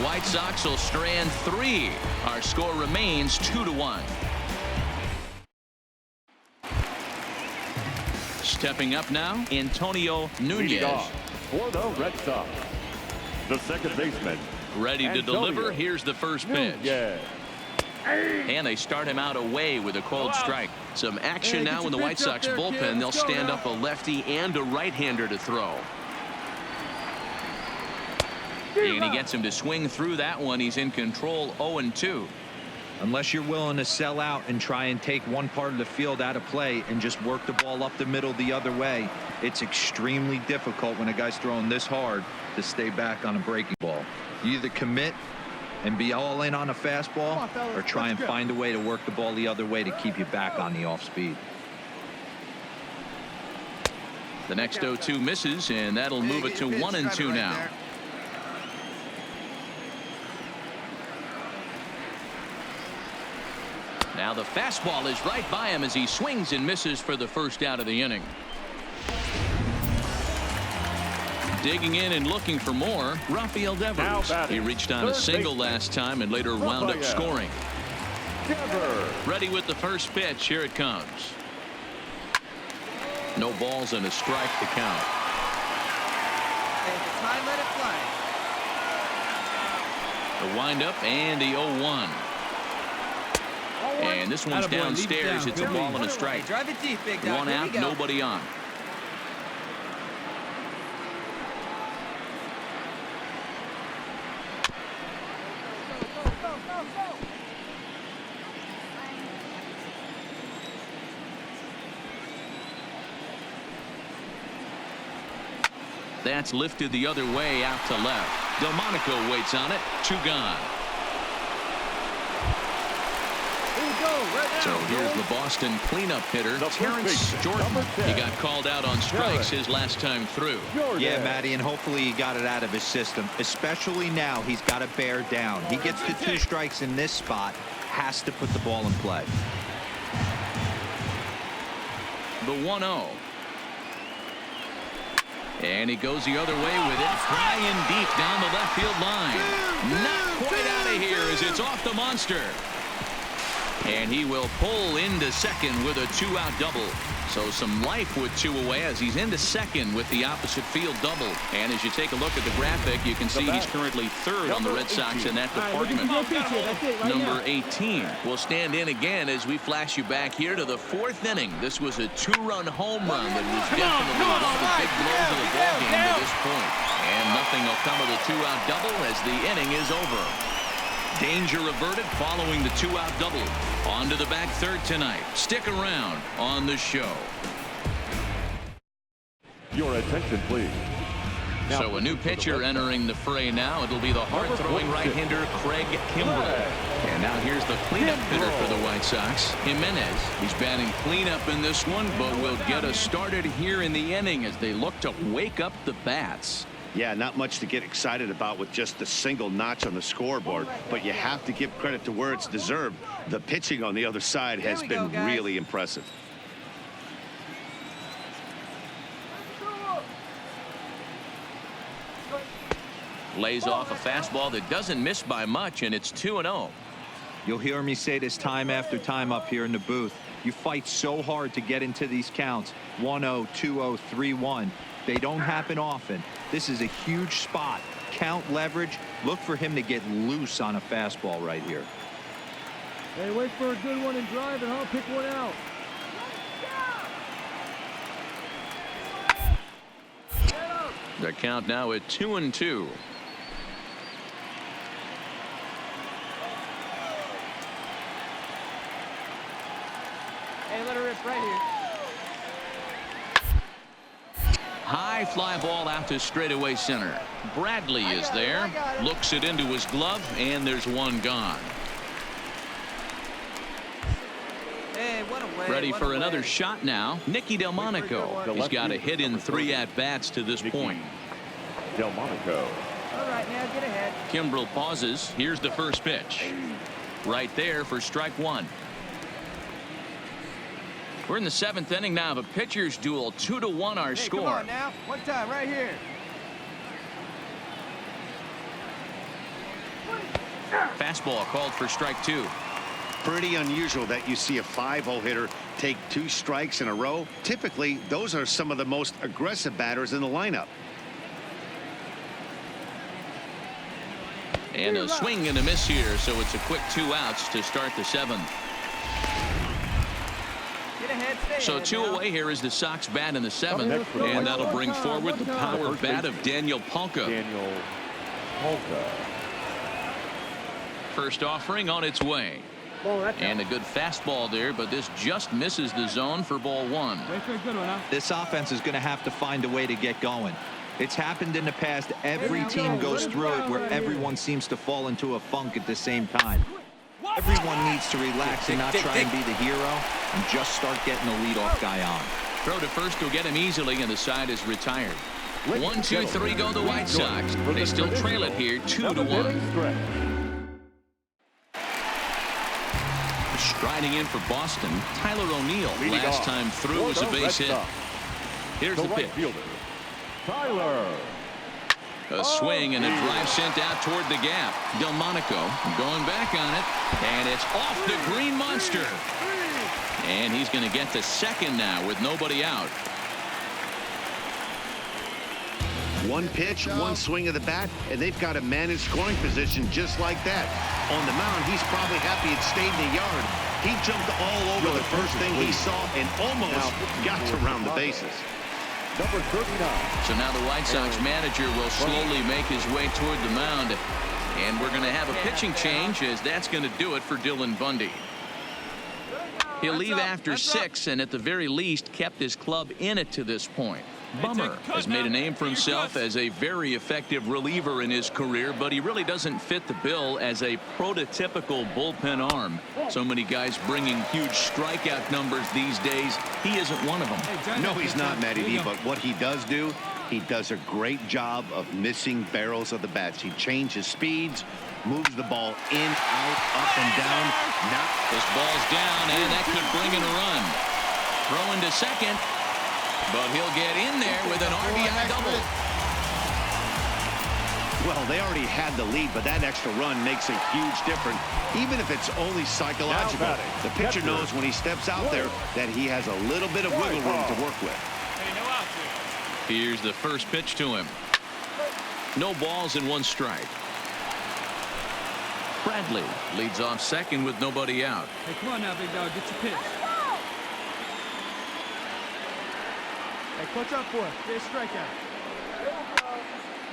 White Sox will strand 3. Our score remains 2-1. Stepping up now, Antonio Nunez. For the Red Sox, the second baseman. Ready to deliver. Here's the first pitch. Yeah. And they start him out away with a cold strike. Some action now in the White Sox bullpen. They'll stand up a lefty and a right-hander to throw. And he gets him to swing through that one. He's in control, 0-2. Unless you're willing to sell out and try and take one part of the field out of play and just work the ball up the middle the other way, it's extremely difficult when a guy's throwing this hard to stay back on a breaking ball. You either commit and be all in on a fastball or try and find a way to work the ball the other way to keep you back on the off speed. The next 0-2 misses, and that'll move it to 1-2 now. Now the fastball is right by him as he swings and misses for the first out of the inning. Digging in and looking for more, Rafael Devers. He reached on a single last time and later wound up scoring. Ready with the first pitch. Here it comes. No balls and a strike to count. Let it fly. The windup and the 0-1. And this one's downstairs. It's a ball and a strike. Drive it deep, big dog. One out, nobody on. That's lifted the other way out to left. Delmonico waits on it. 2 gone. So here's the Boston cleanup hitter, Terrence Jordan. He got called out on strikes his last time through. Yeah, Matty, and hopefully he got it out of his system. Especially now, he's got to bear down. He gets to 2 strikes in this spot, has to put the ball in play. The 1-0. And he goes the other way with it. High and deep down the left field line. Not quite out of here as it's off the monster. And he will pull into second with a 2-out double. So some life with 2 away as he's into second with the opposite field double. And as you take a look at the graphic, you can see he's currently 3rd on the Red Sox in that department. Number 18 will stand in again as we flash you back here to the 4th inning. This was a 2-run home run that was definitely one of the big blows of the ballgame to this point. And nothing will come of the 2-out double as the inning is over. Danger averted following the 2-out double. On to the back third tonight. Stick around on the show. Your attention, please. So a new pitcher entering the fray now. It'll be the hard-throwing right-hander Craig Kimbrell. And now here's the cleanup hitter for the White Sox, Jimenez. He's batting cleanup in this one, but will get us started here in the inning as they look to wake up the bats. Yeah, not much to get excited about with just a single notch on the scoreboard, but you have to give credit to where it's deserved. The pitching on the other side has been really impressive. Lays off a fastball that doesn't miss by much, and it's 2-0. You'll hear me say this time after time up here in the booth. You fight so hard to get into these counts. 1-0, 2-0, 3-1. They don't happen often. This is a huge spot. Count leverage. Look for him to get loose on a fastball right here. Hey, wait for a good one and drive it, huh? Pick one out. The count now at 2-2. Hey, let her rip right here. High fly ball out to straightaway center. Bradley is there. Looks it into his glove, and there's one gone. Hey, what a way, Ready for another shot now. Nicky Delmonico. He's got a hit in 3 at-bats to this point. Delmonico. All right, now get ahead. Kimbrell pauses. Here's the first pitch. Right there for strike 1. We're in the 7th inning now of a pitcher's duel. 2-1 our score. Come on now. One time right here. Fastball called for strike 2. Pretty unusual that you see a 5-0 hitter take 2 strikes in a row. Typically, those are some of the most aggressive batters in the lineup. And a swing and a miss here, so it's a quick 2 outs to start the 7th. Get ahead, stay So ahead 2 now. away here is the Sox bat in the 7th, and that'll bring forward the power bat of Daniel Palka. Daniel Palka. First offering on its way. And a good fastball there, but this just misses the zone for ball 1. Wait for a good one, huh? This offense is going to have to find a way to get going. It's happened in the past. Every team goes through it where everyone seems to fall into a funk at the same time. Everyone needs to relax and not try and be the hero and just start getting the leadoff guy on. Throw to first will get him easily, and the side is retired. 1, 2, 3 go the White Sox. They still trail it here 2-1. Striding in for Boston, Tyler O'Neill. Last time through was a base hit. Here's the pitch. Tyler. A swing and a drive sent out toward the gap. Delmonico going back on it, and it's off the Green Monster. And he's going to get to second now with nobody out. One pitch, one swing of the bat, and they've got a man in scoring position just like that. On the mound, he's probably happy it stayed in the yard. He jumped all over the first thing he saw and almost got to round the bases. Number 39. So now the White Sox manager will slowly make his way toward the mound. And we're going to have a pitching change, as that's going to do it for Dylan Bundy. He'll leave after 6, and at the very least kept his club in it to this point. Bummer has made a name for himself as a very effective reliever in his career, but he really doesn't fit the bill as a prototypical bullpen arm. So many guys bringing huge strikeout numbers these days. He isn't one of them. No, he's not, Matty D, but what he does do, he does a great job of missing barrels of the bats. He changes speeds, moves the ball in, out, up, and down. Now this ball's down, and that could bring in a run. Throwing to second, but he'll get in there with an RBI double. Well, they already had the lead, but that extra run makes a huge difference, even if it's only psychological. The pitcher knows when he steps out there that he has a little bit of wiggle room to work with. Here's the first pitch to him. No balls and 1 strike. Bradley leads off second with nobody out. Hey, come on now, big dog. Get your pitch. Hey, clutch up for it. Get a strikeout.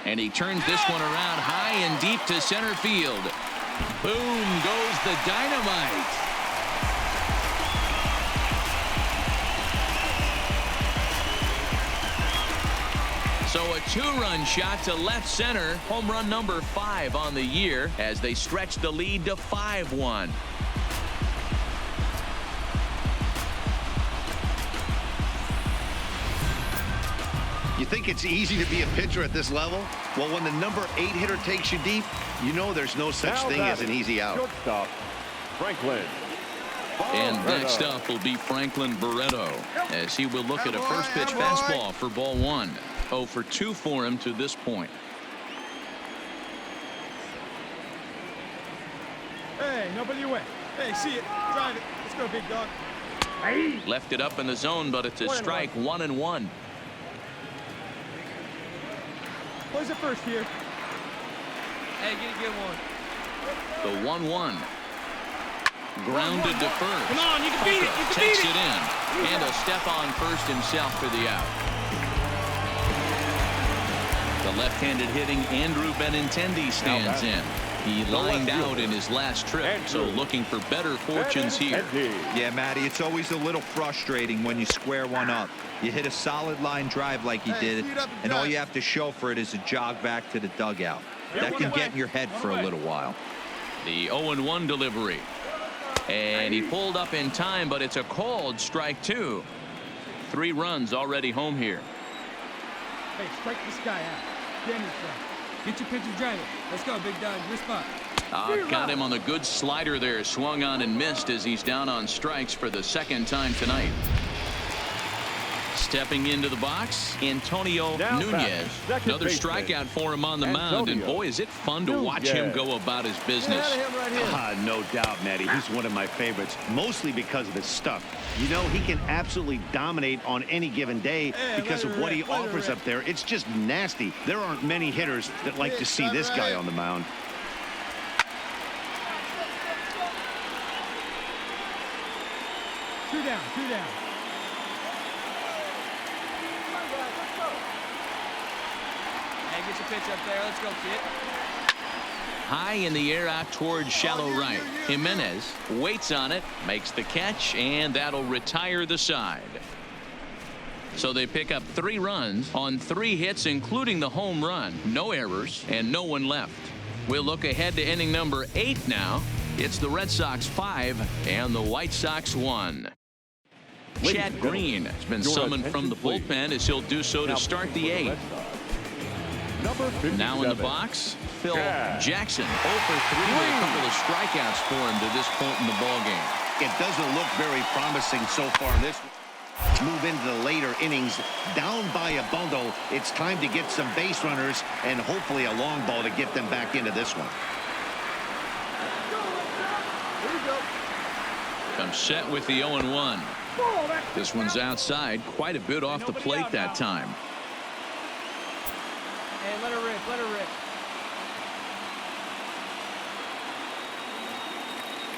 And he turns this one around high and deep to center field. Boom goes the dynamite. So a 2-run shot to left center. Home run number 5 on the year as they stretch the lead to 5-1. You think it's easy to be a pitcher at this level? Well, when the number 8 hitter takes you deep, you know there's no such thing as an easy out. Shortstop, Franklin. And next up will be Franklin Barreto, as he will look at a first pitch fastball for ball 1. 0 for 2 for him to this point. Hey, nobody away. Hey, see it. Drive it. Let's go, big dog. Left it up in the zone, but it's a strike. 1-1. Plays it first here. Hey, get a good one. The 1-1. Grounded to first. Come on, you can beat it. You can Takes beat it in. And a step on first himself for the out. The left-handed hitting Andrew Benintendi stands in. He lined out in his last trip, so looking for better fortunes here. Yeah, Matty, it's always a little frustrating when you square one up. You hit a solid line drive like he did, and all you have to show for it is a jog back to the dugout. That can get in your head for a little while. The 0-1 delivery. And he pulled up in time, but it's a called strike 2. 3 runs already home here. Hey, strike this guy out. Damn it, Get your pitch and drive it. Let's go, big dog. Your spot. Got him on the good slider there. Swung on and missed as he's down on strikes for the 2nd time tonight. Stepping into the box, Antonio Nunez. Another strikeout for him on the mound, and boy, is it fun to watch him go about his business. No doubt, Matty. He's one of my favorites, mostly because of his stuff. You know, he can absolutely dominate on any given day because of what he offers up there. It's just nasty. There aren't many hitters that like to see this guy on the mound. Two down, two down. Hey, get your pitch up there. Let's go, kid. High in the air out towards shallow right. Jimenez waits on it, makes the catch, and that'll retire the side. So they pick up 3 runs on 3 hits, including the home run. No errors and no one left. We'll look ahead to inning number 8 now. It's the Red Sox 5 and the White Sox 1. Chad Green has been summoned from the bullpen as he'll do so to start the 8th. Now in the box, Phil Jackson. 0 for 3 with a couple of strikeouts for him to this point in the ballgame. It doesn't look very promising so far in this. Move into the later innings, down by a bundle. It's time to get some base runners and hopefully a long ball to get them back into this one. Comes set with the 0-1. This one's outside, quite a bit off the plate that time. Hey, let her rip, let her rip.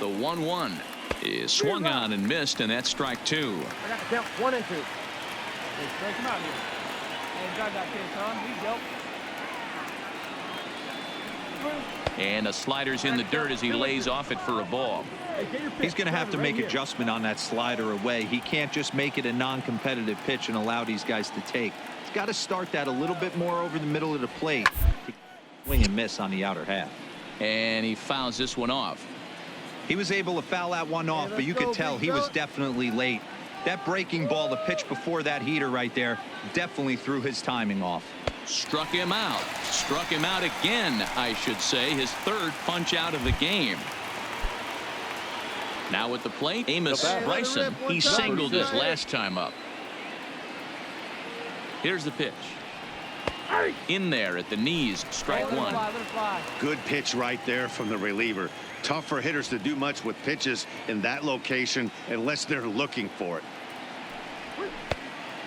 The 1-1 is swung on and missed, and that's strike 2. I got to count 1 and 2. Hey, strike him out here. Hey, drive that kid, son. Here you go. And a slider's in the dirt as he lays off it for a ball. He's going to have to make adjustment on that slider away. He can't just make it a non-competitive pitch and allow these guys to take. He's got to start that a little bit more over the middle of the plate. Swing and miss on the outer half. And he fouls this one off. He was able to foul that one off, but you could tell he was definitely late. That breaking ball, the pitch before that heater right there, definitely threw his timing off. Struck him out. Struck him out again, I should say. His 3rd punch out of the game. Now at the plate, Amos Bryson. He singled his last time up. Here's the pitch. In there at the knees, strike 1. Good pitch right there from the reliever. Tough for hitters to do much with pitches in that location unless they're looking for it.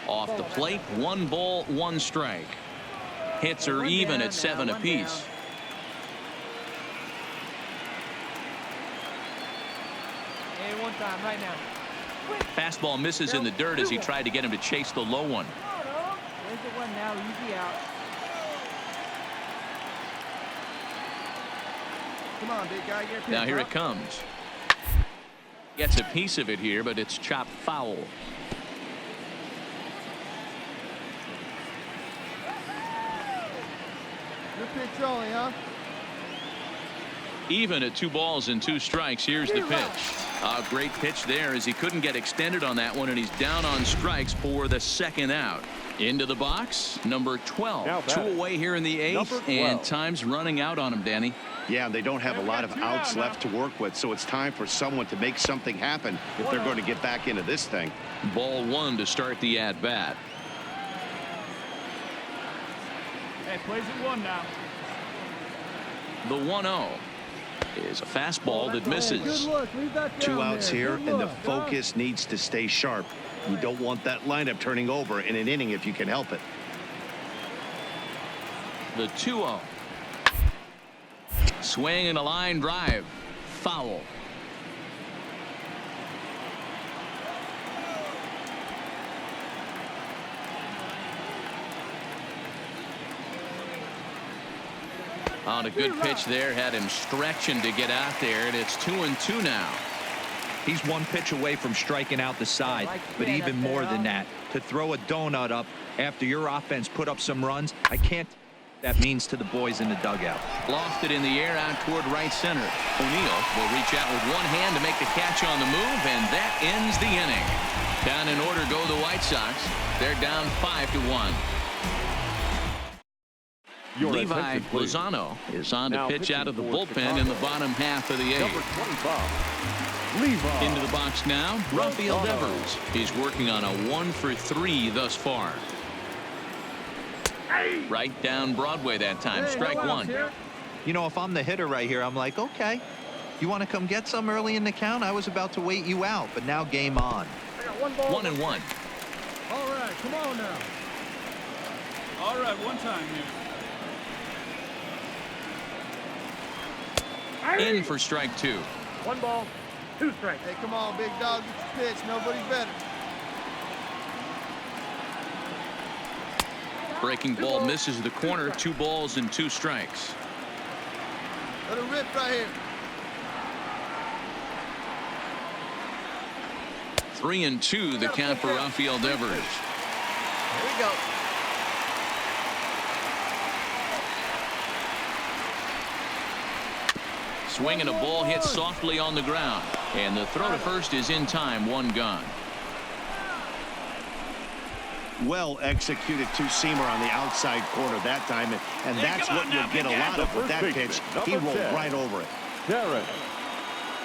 Off the plate, 1 ball, 1 strike. Hits are even at 7 apiece. Hey, one time, right now. Fastball misses in the dirt as he tried to get him to chase the low one. There's the one now, easy out. Come on, big guy. Get your pitch, Now here it comes. Gets a piece of it here, but it's chopped foul. Your pitch only, huh? Even at 2 balls and 2 strikes. Here's the pitch. A great pitch there as he couldn't get extended on that one, and he's down on strikes for the 2nd out. Into the box, number 12. 2 away here in the 8th, and time's running out on him, Danny. Yeah, they don't have a lot of outs left to work with, so it's time for someone to make something happen if they're going to get back into this thing. Ball 1 to start the at-bat. Hey, plays at 1 now. The 1-0 is a fastball that misses. 2 outs here, and the focus needs to stay sharp. You don't want that lineup turning over in an inning if you can help it. The 2-0. Swing and a line drive. Foul. On a good pitch there, had him stretching to get out there, and it's 2-2 now. He's 1 pitch away from striking out the side, but even more than that, to throw a donut up after your offense put up some runs, I can't. That means to the boys in the dugout. Lofted in the air out toward right center. O'Neill will reach out with 1 hand to make the catch on the move, and that ends the inning. Down in order go the White Sox. They're down 5-1. Levi Lozano is on to pitch out of the bullpen in the bottom half of the 8th. Into the box now, Rafael Devers. He's working on a 1 for 3 thus far. Right down Broadway that time. Strike 1. You know, if I'm the hitter right here, I'm like, okay, you want to come get some early in the count? I was about to wait you out, but now game on. I got 1 ball. 1-1. All right, come on now. All right, 1 time here. In for strike 2. 1 ball. 2 strikes. Hey, come on, big dog. Get your pitch. Nobody's better. Breaking ball misses the corner. 2 balls and 2 strikes. Let it rip right here. 3-2 the count for Rafael Devers. Here we go. Swing and a ball hit softly on the ground. And the throw to first is in time. 1 gone. Well executed two-seamer on the outside corner that time, and that's what you'll get a lot of with that pitch. He rolled right over it. Darren.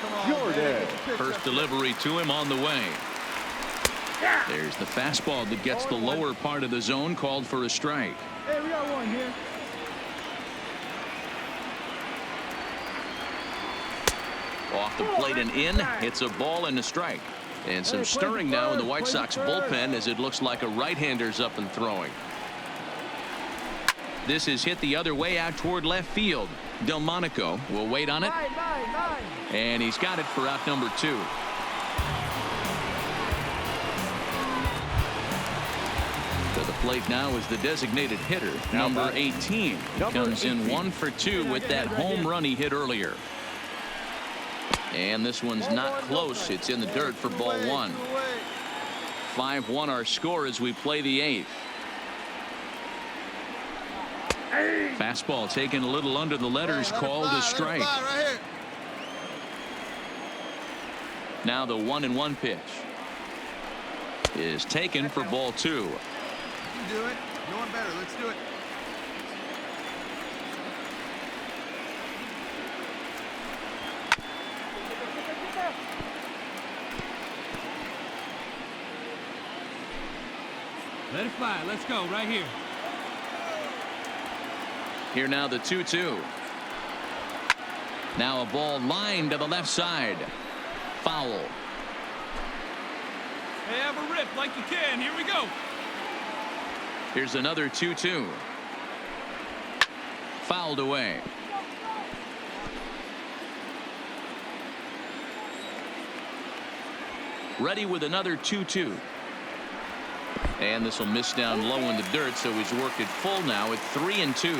Come on, Jordan. man. Get your pitch First up. delivery to him on the way. There's the fastball that gets the lower part of the zone, called for a strike. Hey, we got 1 here. Off the plate and in. It's a ball and a strike. And some stirring now in the White Sox bullpen as it looks like a right-hander's up and throwing. This is hit the other way out toward left field. Delmonico will wait on it. And he's got it for out number 2. To the plate now is the designated hitter, number 18. Comes in 1 for 2 with that home run he hit earlier. And this one's not close. It's in the dirt for ball 1. 5-1 our score as we play the 8th. Fastball taken a little under the letters, called a strike. Now the 1-1 pitch is taken for ball 2. You can do it. No one better. Let's do it. Let it fly. Let's go right here. Here now the 2-2. Now a ball lined to the left side. Foul. Hey, have a rip like you can. Here we go. Here's another 2-2. Fouled away. Ready with another 2-2. And this will miss down low in the dirt, so he's worked it full now at 3-2.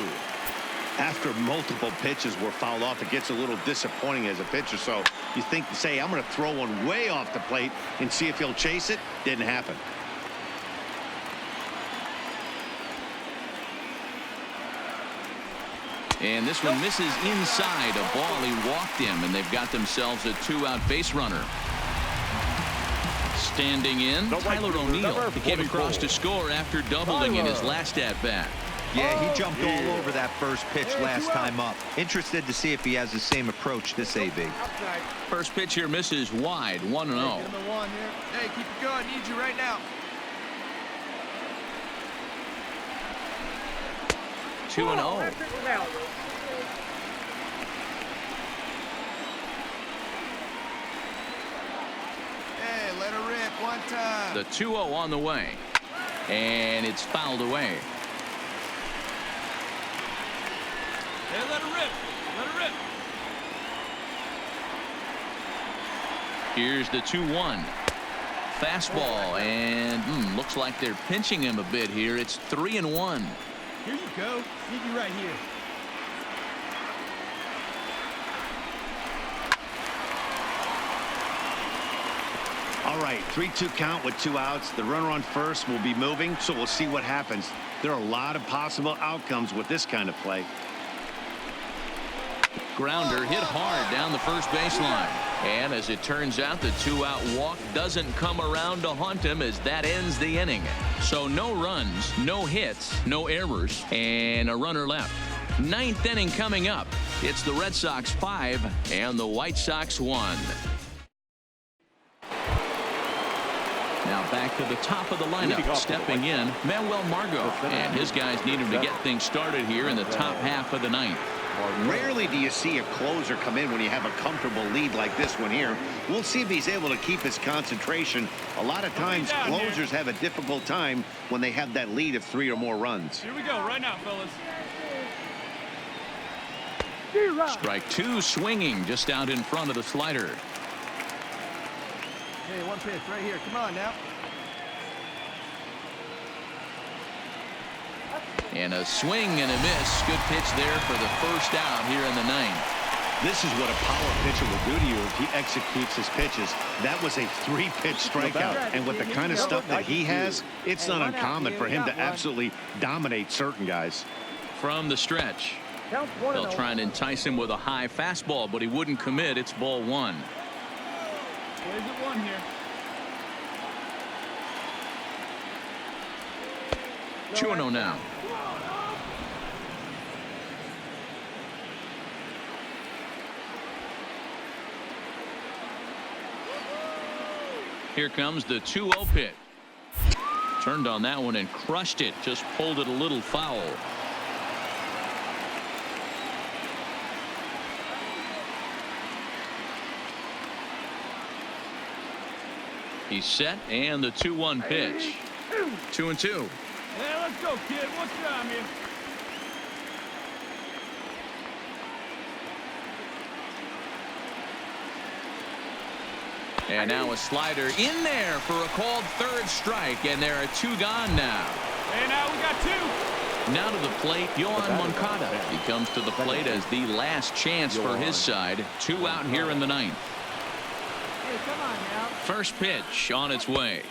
After multiple pitches were fouled off, it gets a little disappointing as a pitcher. So you think, say, I'm going to throw one way off the plate and see if he'll chase it. Didn't happen. And this one misses inside. A ball he walked him, and they've got themselves a 2-out base runner. Standing in, Tyler O'Neill came across to score after doubling in his last at-bat. Yeah, he jumped all over that first pitch last time up. Interested to see if he has the same approach this AB. First pitch here misses wide, 1-0. Hey, keep it going. Need you right now. 2-0. Hey, let her rip one time. The 2-0 on the way. And it's fouled away. Hey, let it rip. Let it rip. Here's the 2-1. Fastball, and looks like they're pinching him a bit here. It's 3-1. Here you go. Need you right here. All right, 3-2 count with 2 outs. The runner on first will be moving, so we'll see what happens. There are a lot of possible outcomes with this kind of play. Grounder hit hard down the first baseline. And as it turns out, the 2-out walk doesn't come around to haunt him as that ends the inning. So no runs, no hits, no errors, and a runner left. 9th inning coming up. It's the Red Sox 5 and the White Sox 1. Now back to the top of the lineup. Stepping in, Manuel Margot. And his guys need him to get things started here in the top half of the 9th. Rarely do you see a closer come in when you have a comfortable lead like this one here. We'll see if he's able to keep his concentration. A lot of times closers have a difficult time when they have that lead of 3 or more runs. Here we go right now, fellas. Strike 2, swinging just out in front of the slider. Hey, one pitch right here. Come on now. And a swing and a miss. Good pitch there for the first out here in the ninth. This is what a power pitcher will do to you if he executes his pitches. That was a 3-pitch strikeout. And with the kind of stuff that he has, it's not uncommon for him to absolutely dominate certain guys. From the stretch. They'll try and entice him with a high fastball, but he wouldn't commit. It's ball one. Plays it one here. 2-0 now. Here comes the 2-0 pitch. Turned on that one and crushed it. Just pulled it a little foul. He's set, and the 2-1 pitch. 2-2. Hey, let's go, kid. What's time here? And now a slider in there for a called third strike, and there are 2 gone now. Hey, now we got 2. Now to the plate, Yohan Moncada. He comes to the plate as the last chance for his side. 2 out here in the ninth. Hey, come on now. First pitch on its way.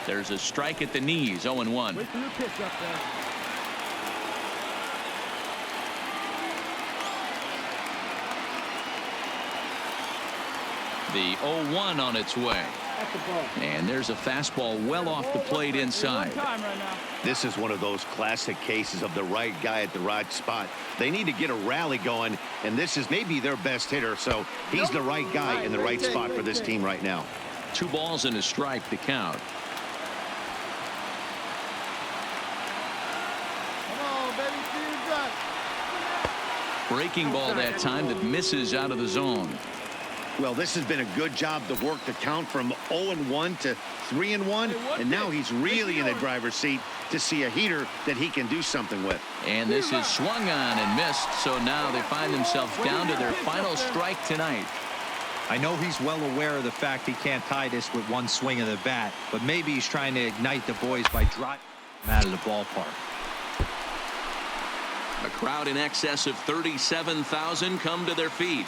There's a strike at the knees. 0-1. Wait for your pitch up there. The 0-1 on its way. And there's a fastball well off the plate inside. This is one of those classic cases of the right guy at the right spot. They need to get a rally going, and this is maybe their best hitter, so he's the right guy in the right spot for this team right now. 2 balls and a strike to count. Come on, baby. See you got. Breaking ball that time that misses out of the zone. Well, this has been a good job to work the count from 0-1 to 3-1, and now he's really in the driver's seat to see a heater that he can do something with. And this is swung on and missed, so now they find themselves down to their final strike tonight. I know he's well aware of the fact he can't tie this with one swing of the bat, but maybe he's trying to ignite the boys by driving them out of the ballpark. A crowd in excess of 37,000 come to their feet.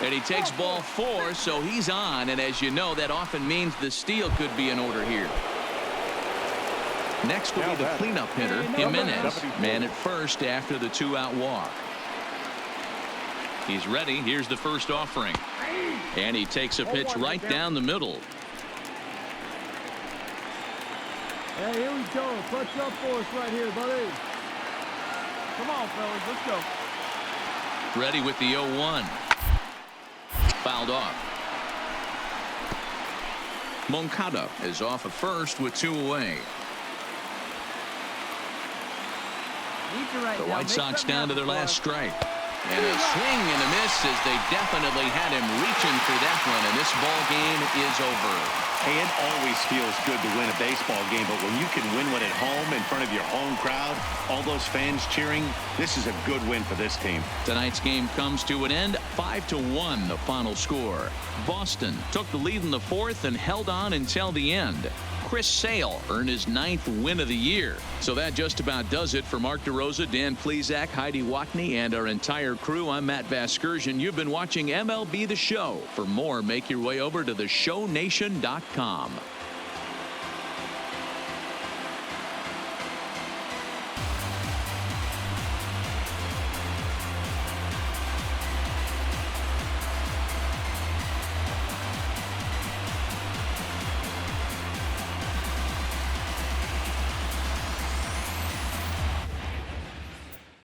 And he takes ball 4, so he's on, and as you know, that often means the steal could be in order here. Next will be the cleanup hitter, Jimenez. Man at first after the 2-out walk. He's ready. Here's the first offering. And he takes a pitch right down the middle. Hey, here we go. Clutch up for us right here, buddy. Come on, fellas. Let's go. Ready with the 0-1. Fouled off. Moncada is off at first with 2 away. The White Sox down to their last strike. And a swing and a miss as they definitely had him reaching for that one, and this ball game is over. Hey, it always feels good to win a baseball game, but when you can win one at home in front of your home crowd, all those fans cheering, this is a good win for this team. Tonight's game comes to an end, 5-1 the final score. Boston took the lead in the 4th and held on until the end. Chris Sale earned his 9th win of the year. So that just about does it for Mark DeRosa, Dan Plesac, Heidi Watney, and our entire crew. I'm Matt Vasgersian. You've been watching MLB The Show. For more, make your way over to theshownation.com.